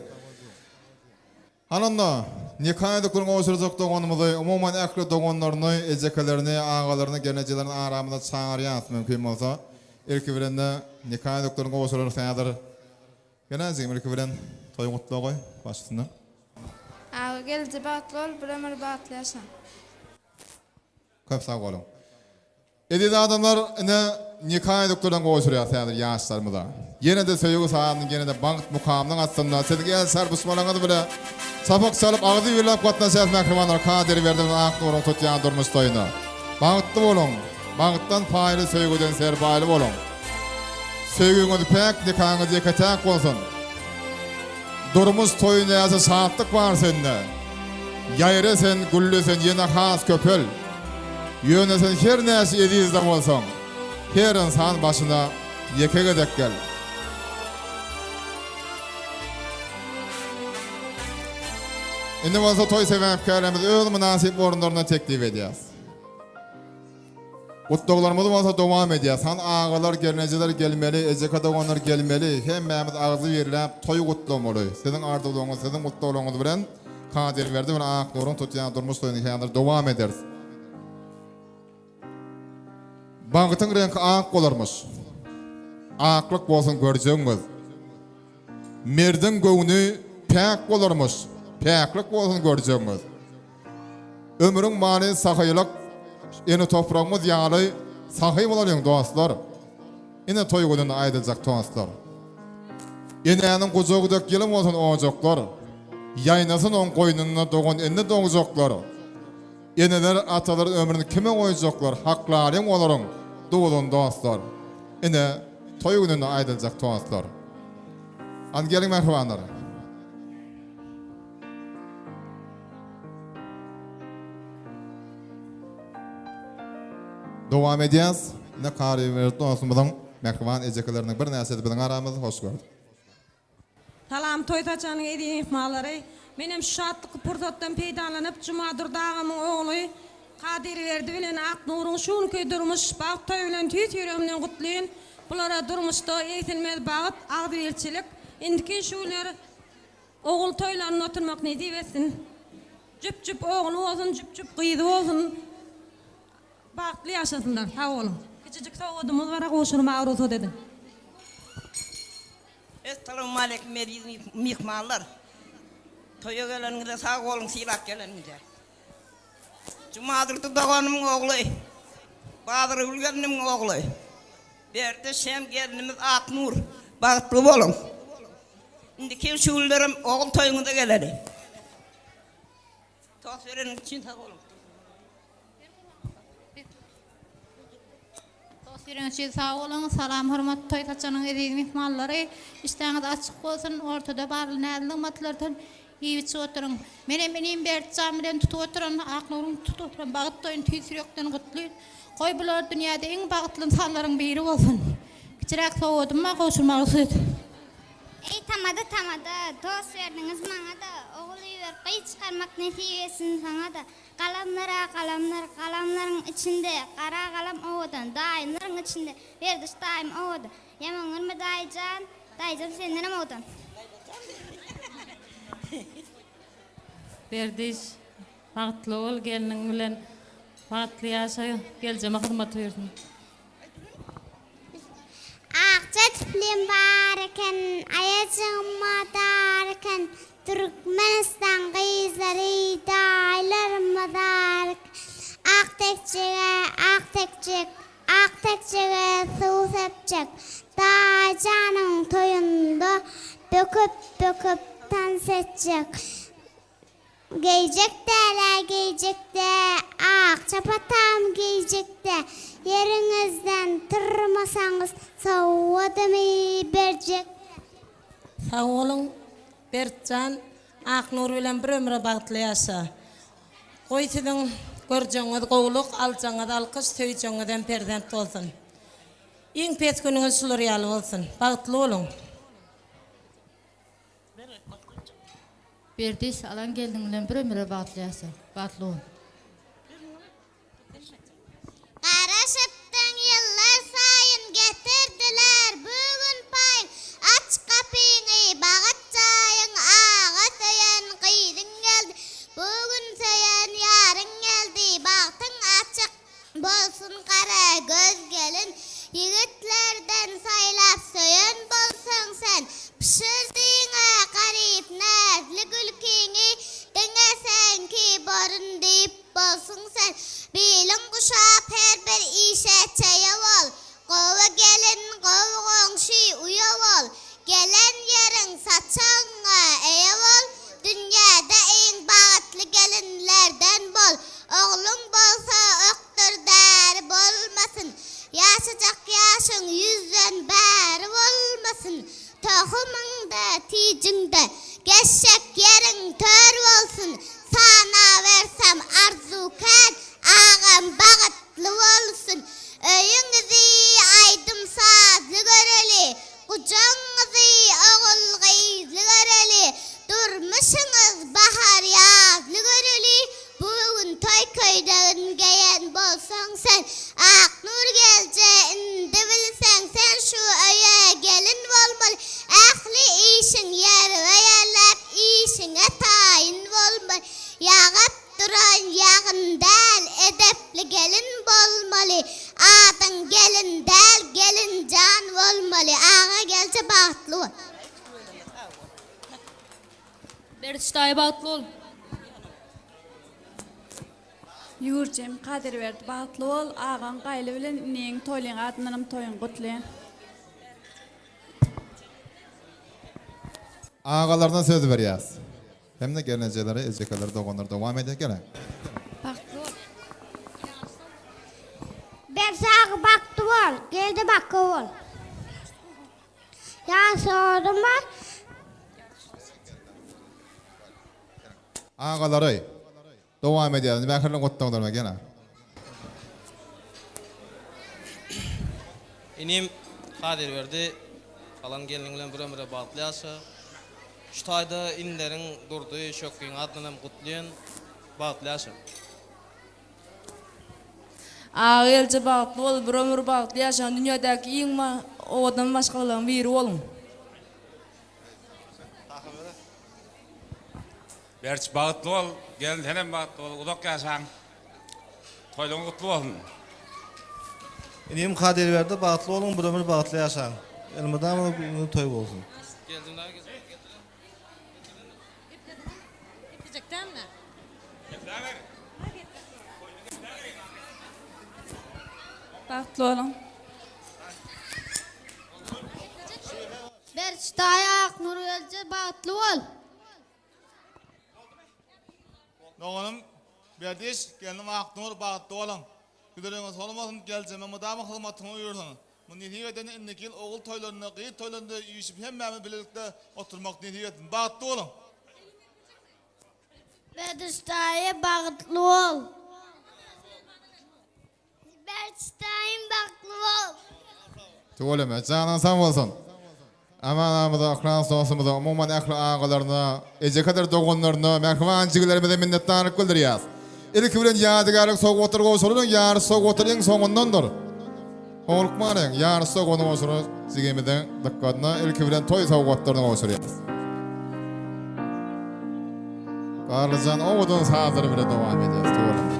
Hananda nikah ediklerini oşuracak doğanımızı, umuman ekli doğanlarını, ecekelerini, ağalarını, genecilerini aramında çağırıyans mümkün olsa, ilki birinde nikah ediklerini oşurur senadır. Geneziyim ilki biren toy kutlu koy, başlasınlar. Ağa geldi batlı ol, bir ömür batlı yaşam. Köp sağ olun. Edildi adamlar ne nikah ediklerini oşuruyor senadır yaşlarımıza. Yine de söyüğü sahanın, yine de bank mukamının aslında, sedik el serbusmalarını bile sapık salıp ağzı yürülüp katlaşacağız mekrimanlar kaderi verdim ağıklı olun tutyan durmuş toyunu. Bağıtlı olun, bağıttan paylı söygüden serbaylı olun. Söygüğünüz pek nikahınız yekatak olsun. Durmuş toyunu yazı saatlik var sende. Yayre sen, güllü sen, yine has köpül. Yöne sen her nesi edizde olsun. Her insan başına yekege dek gel. Indi bolsa toy seven hepkarlarımız öz münasip orunlarına teklif ediyoruz. Kutlularımız bolsa devam ediyoruz. Han ağalar, gelneciler gelmeli, eceka doğanlar gelmeli. Hemmemiz ağzı verilip toy kutlamalı. Sizin ardılığınız, sizin mutluluğunuz bilen kadir verdi ve ağaklığın tutyan durmuş toyunu hikayeler devam ederiz. Bağıtın renk ağak olarmış. Ağaklık bolsun göreceğiniz. Merdin göğünü pek olarmış. Peklik bolsun göreceğimiz. Ömrün mani sahayılık, yeni toprağımız yağlı sahay olalım dostlar. Yine toy gününü aydılacak dostlar. Yeneğinin kucağı dök yılım olsun oğacaklar. Yaynasın on koynuna doğun indi doğacaklar. Yeneler ataların ömrünü kime koyacaklar? Haklarım olarım. Doğulun dostlar. Yine toy gününü aydılacak dostlar. An gelin merhabanlar. Devam edeceğiz. Ne kari verdi olsun bulan mehriban ecekelerinin bir nesedi bilen aramızda hoş gördük. Salam toytaçanın edin ihmalları. Benim şatlık pırsattan peydalanıp Cumadır dağımın oğlu Kadir verdi bilen ak nurun şunu köy durmuş. Bağıt toy bilen tüyt yüreğimden kutlayın. Bulara durmuştu eğitilmez bağıt ağdı elçilik. İndiki şular oğul toylarını oturmak ne diyesin. Cüp cüp oğul olsun, cüp cüp kıydı olsun. Bağıtlı yaşasınlar, sağ olun. Küçücük soğudumuz var, koşurum ağrısı dedi. Esselamu aleyküm edin mihmallar. Toya geleninde sağ olun, silak geleninde. Cumadır'da doğanımın oğlu. Bahadır Ülgen'in oğlu. Berdi Şem gelinimiz Aknur. Bağıtlı olun. Şimdi kim şuullarım oğul toyunda geleli. Toz verenin için sağ olun. Dostlarınızı sağ olun, salam, hürmet, toy taçanın edin mihmalları. İşteniz açık olsun, ortada barlı nədilin matlardan iyi biçi oturun. Benim Bertcan bilen tutu oturun, Aknur'un tutu oturun, bağıt toyun tüy sürekten kutlayın. Koy bular dünyada en bağıtlı insanların biri olsun. Küçürek soğudum ma koşulmak süt. Ey tamadı, dost verdiniz bana da. Oğul ver, kayı çıkarmak neticesin sana da. Kalamların içinde, kara kalam oğudan, dayınların içinde, verdiş dayım oğudan. Yaman ölme dayıcan senden oğudan. Berdiş, bağıtlı ol, gelinin bilen bağıtlı yaşa, geleceğime hizmet verdim. Akça tüplüm barken, ayacığıma darken, Türkmenistan kızları dağlarıma darken, ak tekçege su sepecek, dağcanın toyunda böküp dans edecek. Giyecek de, akça patam giyecek de, yerinizden tırmasanız soğudumu verecek. Sağ olun Bertcan, Aknur bilen bir ömre bağıtlı yaşa. Koy sizin göreceğiniz qoğuluk, alacağınız alkış, söyleyeceğinizden perdent olsun. İn pes gününüz şuluriyalı olsun, bağıtlı olun. Berdiş, alan geldin bir ömür batlı yaşa, batlı ol. Karaşıptın yıllar sayın getirdiler bugün payın. Aç kapını bağıt çayın ağa sayan kıydın geldi. Yigitlerden saylap söyün bolsaň sen. Pişirdiňe garip näzli gülkiňi deňesen ki barın diýip bolsun sen. Bilin guşap her bir işe çeýe bol. Gowy gelin, gowy goňşy uya bol. Gelen yerin saçaňa eýe bol. Dünyada en bagatly gelinlerden bol. Oğlum bolsa öktür däri bolmasın. Yaşacak yaşın yüzden bäri bolmasın. Tohumunda tijinde geçecek yerin tör bolsun. Sana versem arzukan ağam bagatly bolsun. Öyüňizi aýdym sazly göreli. Kucaňyzy oğul gyzly göreli. Durmuşyňyz bahar ýazly göreli. Bugün toy köýden geýen bolsaň sen. Aknur gelje indi bilseň sen şu öýe gelin bolmaly. Ähli işiň ýer we ýerläp işiňe taýyn bolmaly. Ýagyp duran ýagyn däl edepli gelin bolmaly. Adyň gelin däl gelin jan bolmaly. Ağa gelje bagtly bol. Berçtaý bagtly bol. Ýurjem kader berdi bagtly bol. Ağaň gaýly bilen ineň toýlaň adynam toýun gutlaýan. Ağalarına söz berýäs. Hem de gelenjeleri, ejekalar, dogonlar dowam edýär gele. Bagtly bol. Bersağı baktı bol, geldi bakı bol. Ya sorma. Ağaları dowam edýär. Näme gotdaňlar gene. Inim Kadir berdi. Kalan gelin bilen bir bagtlaýasa. Şu taýda inleriň durdy, şöküň adynam gutlaýan bagtlaýasa. Ağelce bagtly bol, bir ömür bagtly ýaşaň dünýädäki iň owadan başgalardan biri bolun. Berç bagtly bol, gelin henem bagtly bol, udak ýaşaň. Toýlaň gutly bolsun. Inim Kadir berdi, bagtly bolun, bir ömür bagtly ýaşaň. Elmedam bu toy bolsun. Geldiňler Bagtly bolun. Berçtaý Aknur gelje bagtly bol. Oğlum berdiş gelin Aknur bagtly bolun. Güdüreňiz bolmasyn gelje memdam hyzmatyny uýursun. Bu netiýeden indiki oğul toýlaryna, gyý toýlarynda ýüşüp hemmämi bilelikde oturmak netiýeden bagtly bolun. Berçtaý bagtly bol. Berçtaý bagtly bol. Toleme, canan sağ bolsun. Amanamyza, akran sosumyza, umumyň ähli ağalaryna, ejekalar dogonlaryna, merhamançylarymyza minnetdarlyk bildirýäs. Ilki bilen ýadygarlyk soňy oturgy oşuryň, ýary soňy oturyň soňundandyr. Horkmaryň, ýary soňy oşuryň, sigimizden dikkatyna ilki bilen toý sowgatlaryny oşurýas. Garlyjan owdan sazyr bilen dowam edýär. Toleme.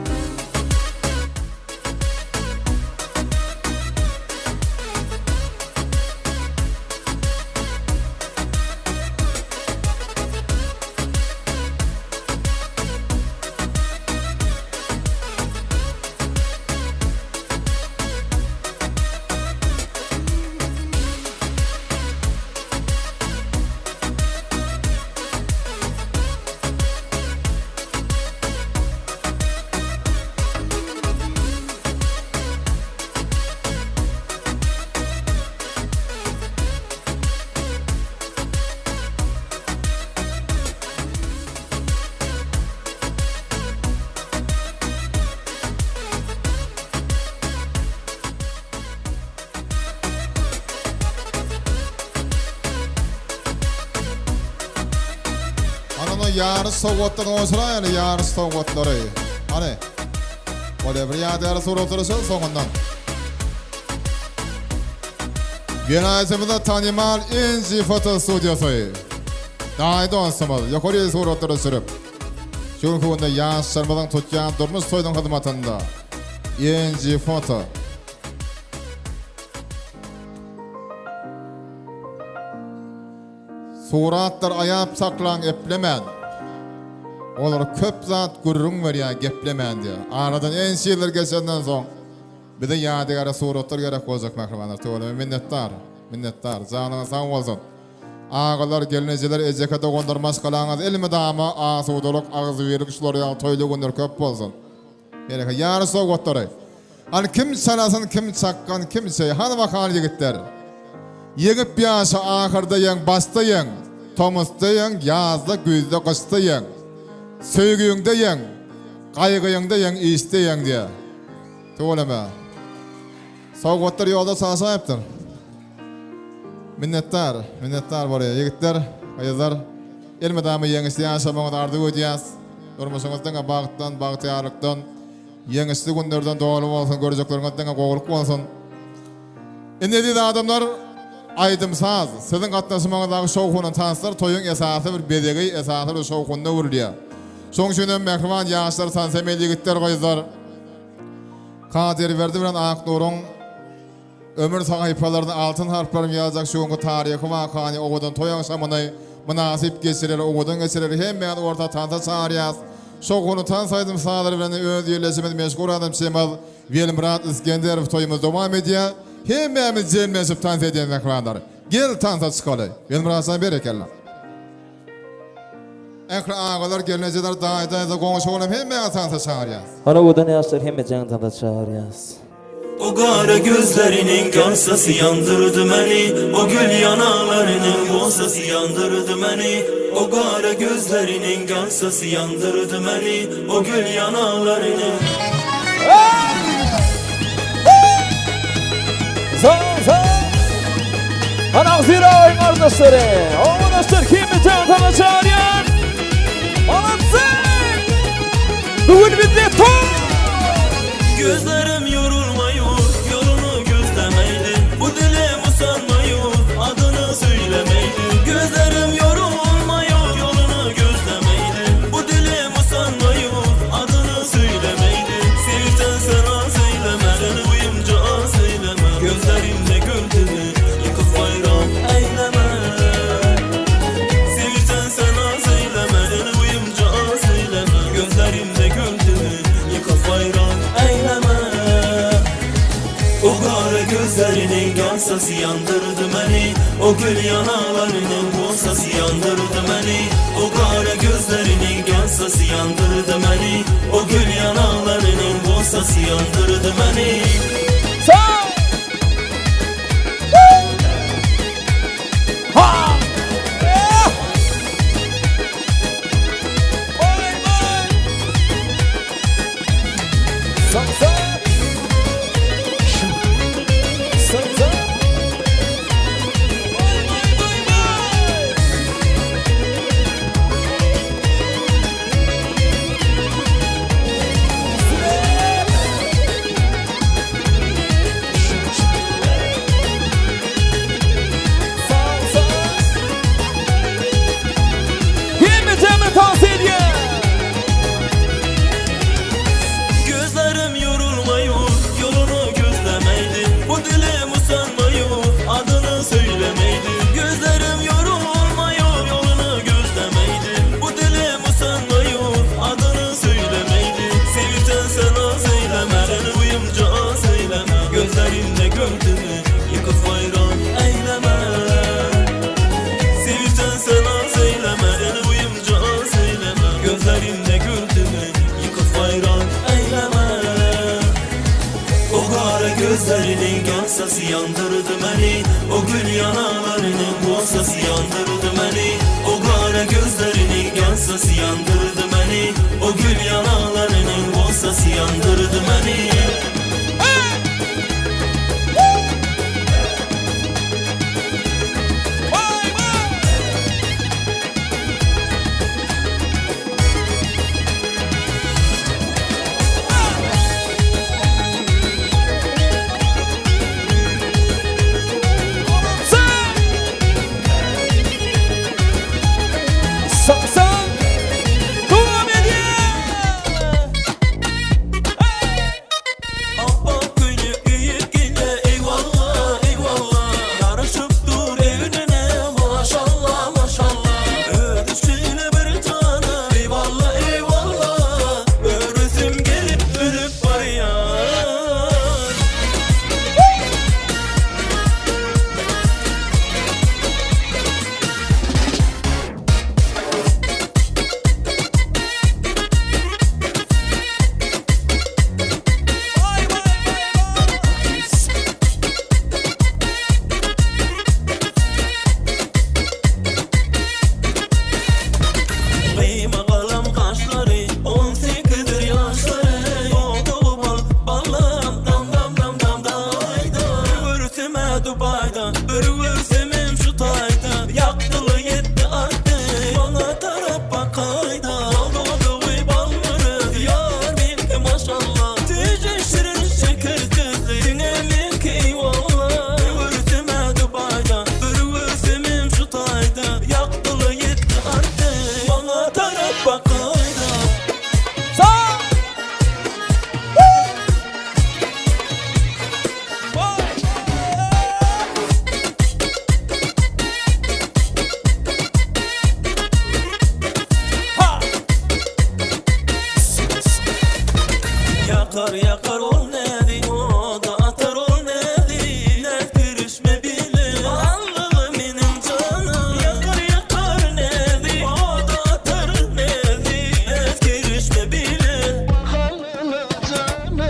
Ýary sowgatlaryň oşura ýaly ýary sowgatlary. Hani Ola bir ýadyr suratları soňundan. Genazymyzda tanymal enji foto studiosy. Daýda olsamaz, ýokary suratları sürüp. Şol kunda ýaşlarymyň tutýan durmuş soýdan hyzmatynda. Enji foto. suratlar ayap saklan eplemen. Olar köp zat gurrun ver ya geplemen diye. Aradan en şeyler geçenden soň bir de ýadygara suratlar gerek bolacak mahramanlar. Töweleme minnettar. Janyňyz sag bolsun. Ağalar gelineciler ejekata gondurmas kalaňyz elmi dama asudalyk ağzy berip şular ýa toýly günler köp bolsun. Bereke ýary sowgatdary. Hani kim salasyn, kim çakkan, kim şey, hany wakal ýigitler. Ýegip ýaşa ahyrda ýeň bastaýyn, tomusdaýyn, ýazda güzde gysdaýyn. Söýgüňde ýeň, gaýgyňda ýeň, isdeýyn diýe. Töweleme. Sowgatlar ýolda sasaýapdyr. Minnettar var ya ýigitler, aýazlar. Elmedamy ýeňisi ýaşamagyň ardy ödýäs. Durmuşyňyzdan bagtdan, bagtýarlykdan, ýeňisi günlerden dogary bolsun, görjekleриňizden gowulyk bolsun. Indi de adamlar aýdymsaz, siziň gatnaşmagyňyzdaky şowkunyň tanslar toýuň esasy bir bedegi, esasy bir şowkunda urulýar. Şoň üçin mehriban ýaşlar, sansemel ýigitler goýuzlar. Kadir berdi bilen Aknuruň ömür sahypalaryna altyn harflaryň ýazjak şoňky taryhy wakany owadan toýan şamany münasip geçirer, owadan geçirer hemme orta tansa çağırýas. Şoňky tansaýdym sağlary bilen öz ýerleşmede meşgul adam Şemal Welmurat İskenderov toýumyz dowam edýär. Hemmemiz jelmesip tansa edýän ekranlar. Gel tansa çykaly. Welmurat san berekeller. Ekran ağalar gelineciler daýda goňşugyny hemme tansa çağırýas. Ana owadan ýaşlar hemme jaň tansa çağırýas. O gara gözlerinin gansası yandırdı beni. O gül yanalarının bonsası yandırdı beni. O gara gözlerinin gansası yandırdı beni. O gül yanalarının. Zan. Ana zira kardeşleri. Arkadaşlar kimi jaň tansa çağırýar? Alansın. Bugün bizde toy. Gözlerim yorulmayıyor, yolunu gözlemeydi. Bu dilim usanmayıyor, adını söylemeydi. Gözlerim yorulmayıyor, yolunu gözlemeydi. Bu dilim usanmayıyor, adını söylemeydi. Sevsen sana söyleme, seni uyumca söyleme. Gözlerimde gördüğünü yıkıp bayram eyleme. Sevsen sana söyleme, seni uyumca söyleme. Gözlerimde gördüğünü yıkıp bayram eyleme. O gara gözlerinin gansası yandırdı beni. O gül yanalarının bonsası yandırdı beni. O gara gözlerinin gansası yandırdı beni. O gül yanalarının bonsası yandırdı beni. Sağ. Ha. Oy oy. Sağ. Gözlerim yorulmayıyor, yolunu gözlemeydi. Bu dilim usanmayıyor, adını söylemeydi. Gözlerim yorulmayıyor, yolunu gözlemeydi. Bu dilim usanmayıyor, adını söylemeydi. Sevsen sana söyleme, seni uyumca söyleme. Gözlerimde gördüğünü yıkıp bayram eyleme. Sevsen sana söyleme, seni uyumca söyleme. Gözlerimde gördüğünü yıkıp bayram eyleme. O gara gözlerinin gansası yandırdı beni. O gül yanalarının bonsası yandırdı beni. O gara gözlerinin gansası yandırdı beni. O gül yanalarının bonsası yandırdı beni. yakar yakar ol nedi o da atar ol nedi net girişme bilin Allah'ım benim canım yakar yakar nedi o da atar nedi net girişme bilin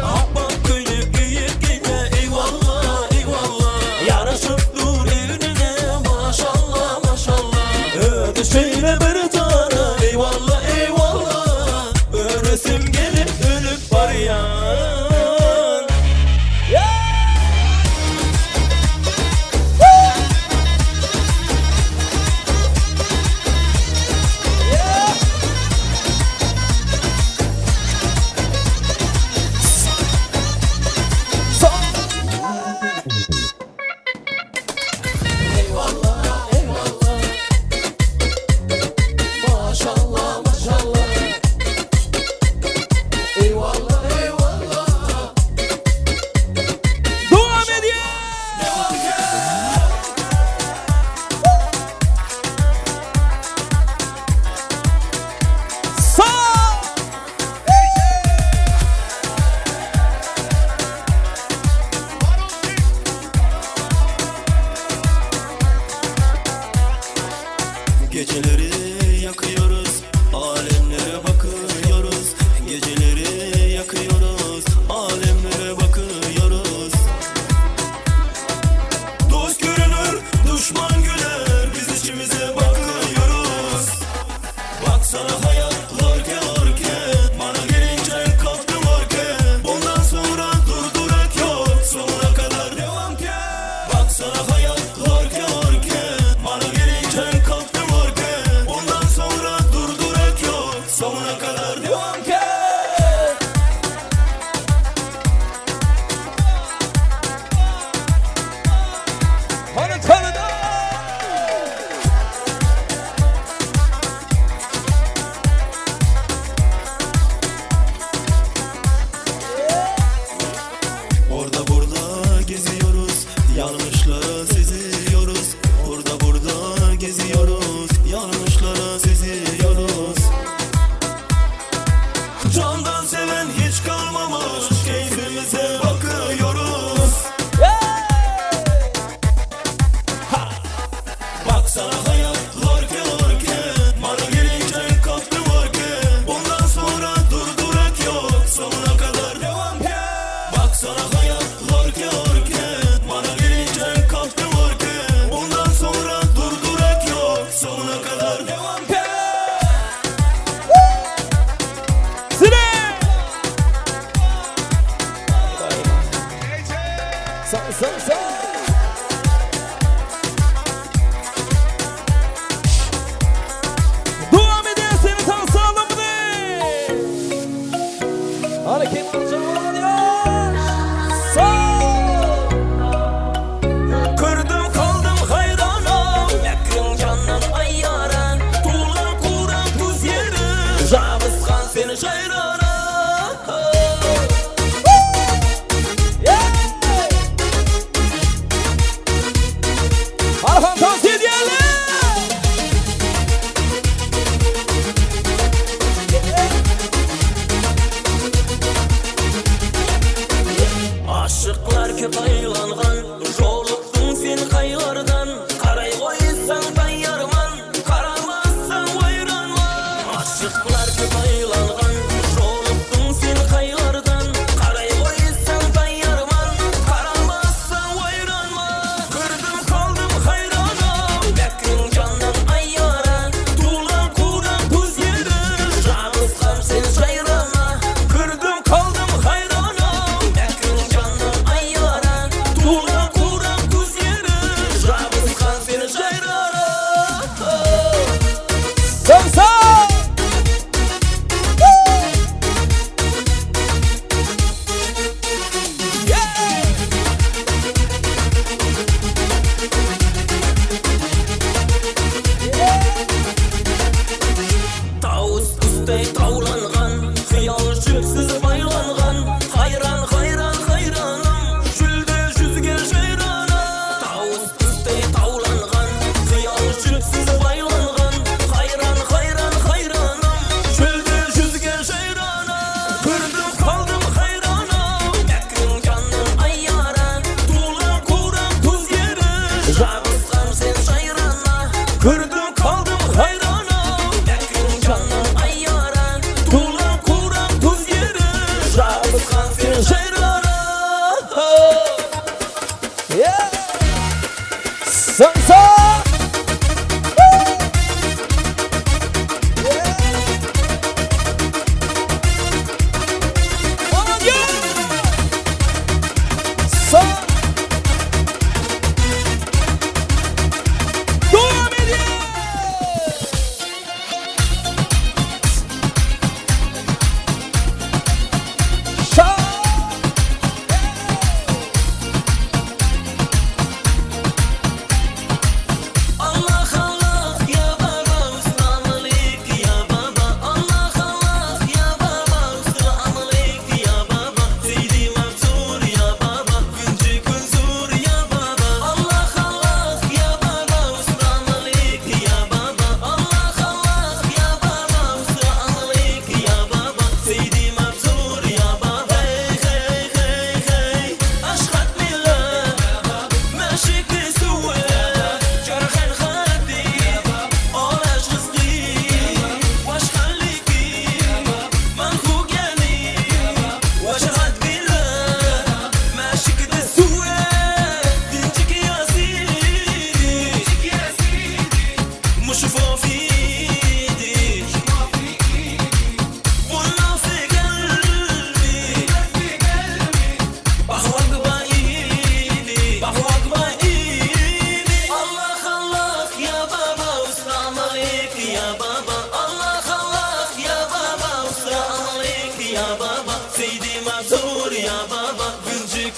Ahbap köyü büyük gide eyvallah eyvallah yaraşıp dur evine maşallah maşallah öde şeyle bir tane eyvallah eyvallah öresim gelip ölüp var ya Geceleri yakıyoruz, alemlere bakıyoruz. Geceleri yakıyoruz, alemlere bakıyoruz. Dost görünür, düşman güler, biz içimize bakıyoruz. Baksana hayat lorke bana gelince kalktım orke. Bundan sonra durdurak yok, sonuna kadar devam ke. Baksana hayat lorke bana gelince kalktım orke. Bundan sonra durdurak yok, sonuna kadar devam ke. Hadi tanıda. Orada burada geziyoruz, yanlışları seziyoruz. Orada burada geziyoruz, yanlışları seziyoruz. Candan seven hiç kalmamış, keyfimize bakıyoruz. Baksana hayat lorke bana gelince kalktım orke. Bundan sonra durdurak yok, sonuna kadar devam ke. Baksana hayat lorke bana gelince kalktım orke. Bundan sonra durdurak yok, sonuna kadar devam ke. Sen. Devam ediyor seni tanısalım mı? Hareket alacağım ya. Sağ. Kırdım kaldım hayranım, yakın candan ayyaran. Tuğlan kuran tuz yeri, Javızkan seni jayrana. Arhan tavsiye diyelim. Aşıklar köp aylangan, joluktun sen kaylardan. Karay koysan ben yarman, karamazsan vayranman. Aşıklar köp aylangan, joluktun sen kaylardan. Karay koysan ben yarman, karamazsan vayranman. Kırdım kaldım hayranım, yakın candan ayyaran. Tuğlan kuran tuz yeri, Javızkan sen jayrana. Kırdım kaldım hayranım, yakın candan ayyaran. Tuğlan kuran tuz yeri, Javızkan seni jayrana. Sen. Tavus üstey tavlangan, xiyal şüpsiz baylangan. Hayran hayran hayranım, şülde yüzge jayrana. Tavus üstey tavlangan, xiyal şüpsiz baylangan. Hayran hayran hayranım, şülde yüzge jayrana. Kırdım kaldım hayrana,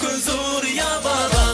kuzur ya baba.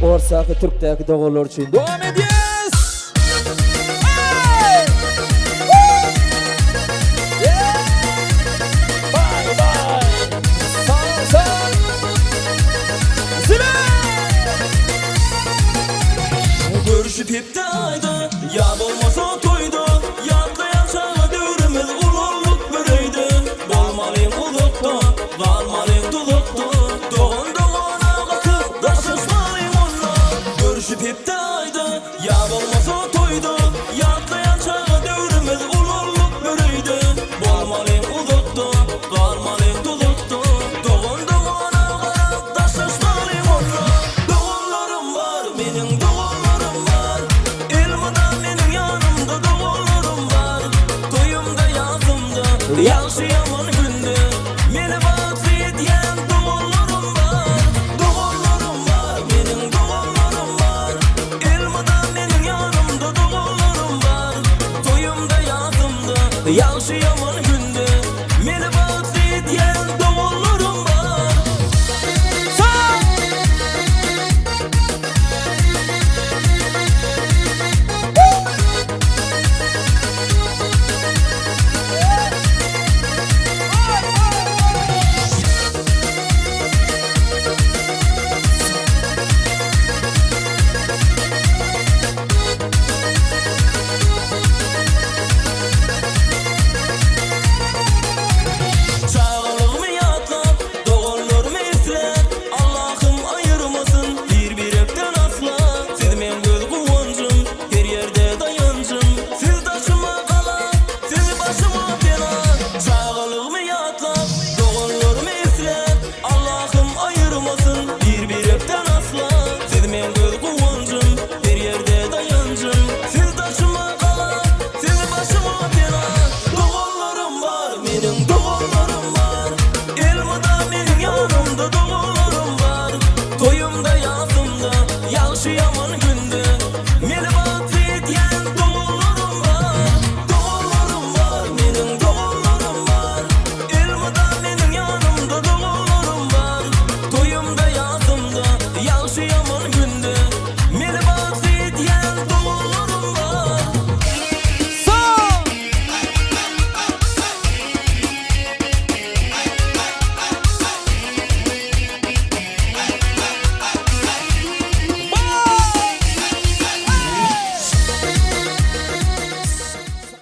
Orsakı Türk'teki doğullar için devam ediyoruz. Bye bye. Sağ. Zile. tepde ayda ya bolmasa toyda yatlayan çağa dövrümüz ululuk böreydi bolmalıyım ulukta varmalıyım tulukta doğun doğana bakıp daşışmalıyım onunla görüşüp hepde ayda ya bolmasa toyda yatlayan çağa dövrümüz ululuk böreydi bolmalıyım ulukta varmalıyım tulukta doğun doğana bakıp daşışmalıyım onunla doğullarım var benim doğullarım var elmadan benim yanımda doğullarım var toyumda yazımda yaşı yaman günde meni vakti diyen doğullarım var benim doğullarım var elmadan benim yanımda doğullarım var toyumda yazımda yaşı